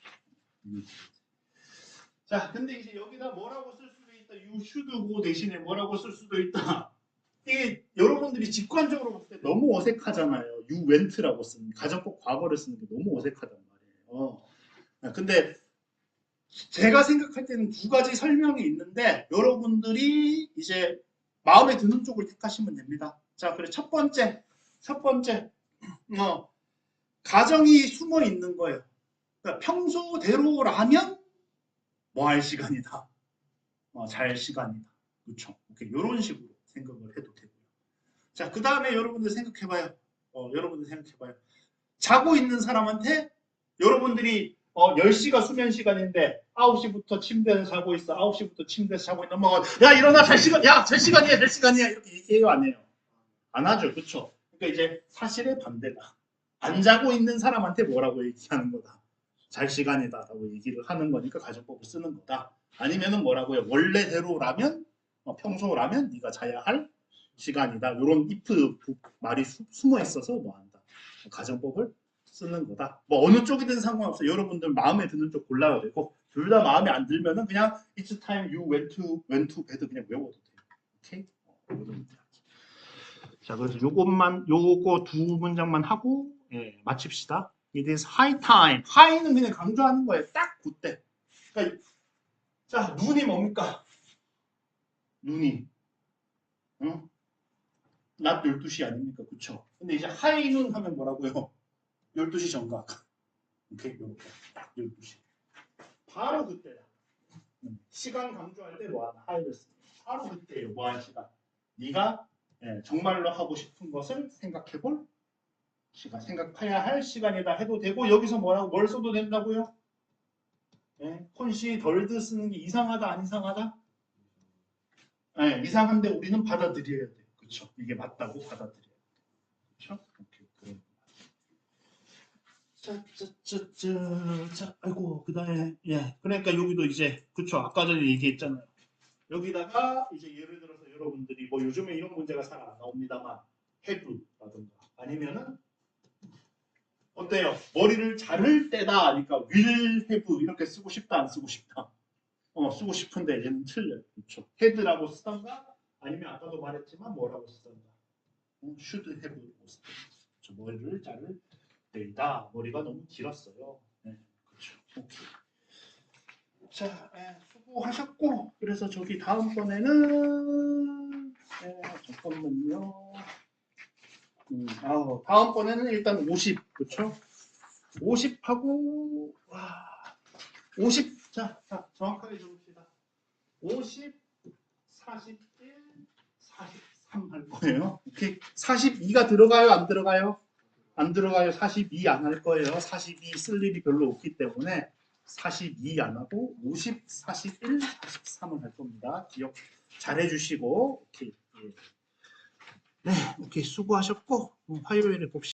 자, 근데 이제 여기다 뭐라고 쓸 수도 있다. You should go 대신에 뭐라고 쓸 수도 있다. 이게 여러분들이 직관적으로 볼 때 너무 어색하잖아요. You went라고 쓰는 가정법 과거를 쓰는 게 너무 어색하단 말이에요. 근데 제가 생각할 때는 두 가지 설명이 있는데 여러분들이 이제 마음에 드는 쪽을 택하시면 됩니다. 자, 그래 첫 번째 가정이 숨어 있는 거예요. 그러니까 평소대로라면 뭐 할 시간이다. 잘 시간이다. 그렇죠? 이런 식으로 생각을 해도 되고요. 자, 그 다음에 여러분들 생각해봐요. 자고 있는 사람한테 여러분들이 10시가 수면 시간인데 9시부터 침대에서 자고 있어. 9시부터 침대에서 자고 있는 뭐 야 일어나 잘 시간이야 이렇게 얘기해요 안 해요? 안 하죠. 그렇죠? 그러니까 이제 사실의 반대다. 안 자고 있는 사람한테 뭐라고 얘기하는 거다. 잘 시간이다 라고 얘기를 하는 거니까 가정법을 쓰는 거다. 아니면은 뭐라고요? 원래대로라면 평소라면 네가 자야 할 시간이다. 이런 if 말이 숨어 있어서 뭐 한다. 가정법을 쓰는 거다. 뭐 어느 쪽이든 상관없어요. 여러분들 마음에 드는 쪽 골라야 되고 둘 다 마음에 안 들면은 그냥 it's time you went to bed 그냥 외워도 돼요. 오케이? 자, 그래서 요거 두 문장만 하고 마칩시다. It is high time. high는 그냥 강조하는 거예요. 딱 그때. 그러니까 자, 눈이 뭡니까? 눈이 낮 12시 아닙니까? 그쵸? 근데 이제 high 눈 하면 뭐라고요? 12시 정각. 오케이, 이렇게 딱 12시. 바로 그때다. 시간 강조할 때 뭐하나? high를 씁니다. 바로 그때예요. 뭐할 시간? 네가 정말로 하고 싶은 것을 생각해볼 시간, 생각해야 할 시간이다 해도 되고 여기서 뭘 써도 된다고요? 콘시 덜드 쓰는 게 이상하다 안 이상하다? 이상한데 우리는 받아들여야 돼요. 그렇죠? 이게 맞다고 받아들여야 돼요. 그렇죠? 오케이. 자, 아이고 그다음에 그러니까 여기도 이제 그렇죠? 아까 전에 얘기했잖아요. 여기다가 이제 예를 들어서 여러분들이 뭐 요즘에 이런 문제가 잘 안 나옵니다만 have라든가 아니면은 어때요? 머리를 자를 때다. 그러니까 will have 이렇게 쓰고 싶다 안 쓰고 싶다. 쓰고 싶은데 얘는 틀려요. 그렇죠? had라고 쓰던가 아니면 아까도 말했지만 뭐라고 쓰던가 should have라고 쓰던가. 그렇죠? 머리를 자를 때이다. 머리가 너무 길었어요. 그렇죠. 오케이. 자, 수고하셨고 그래서 저기 다음번에는 잠깐만요. 다음번에는 일단 50 그렇죠? 50하고 50 자 정확하게 적읍시다. 50, 41, 43 할 거예요. 오케이. 42가 들어가요? 안 들어가요? 안 들어가요. 42 안 할 거예요. 42 쓸 일이 별로 없기 때문에 42 안 하고 50, 41, 43을 할 겁니다. 기억 잘 해주시고 오케이. 네, 오케이 수고하셨고 화요일에 봅시다.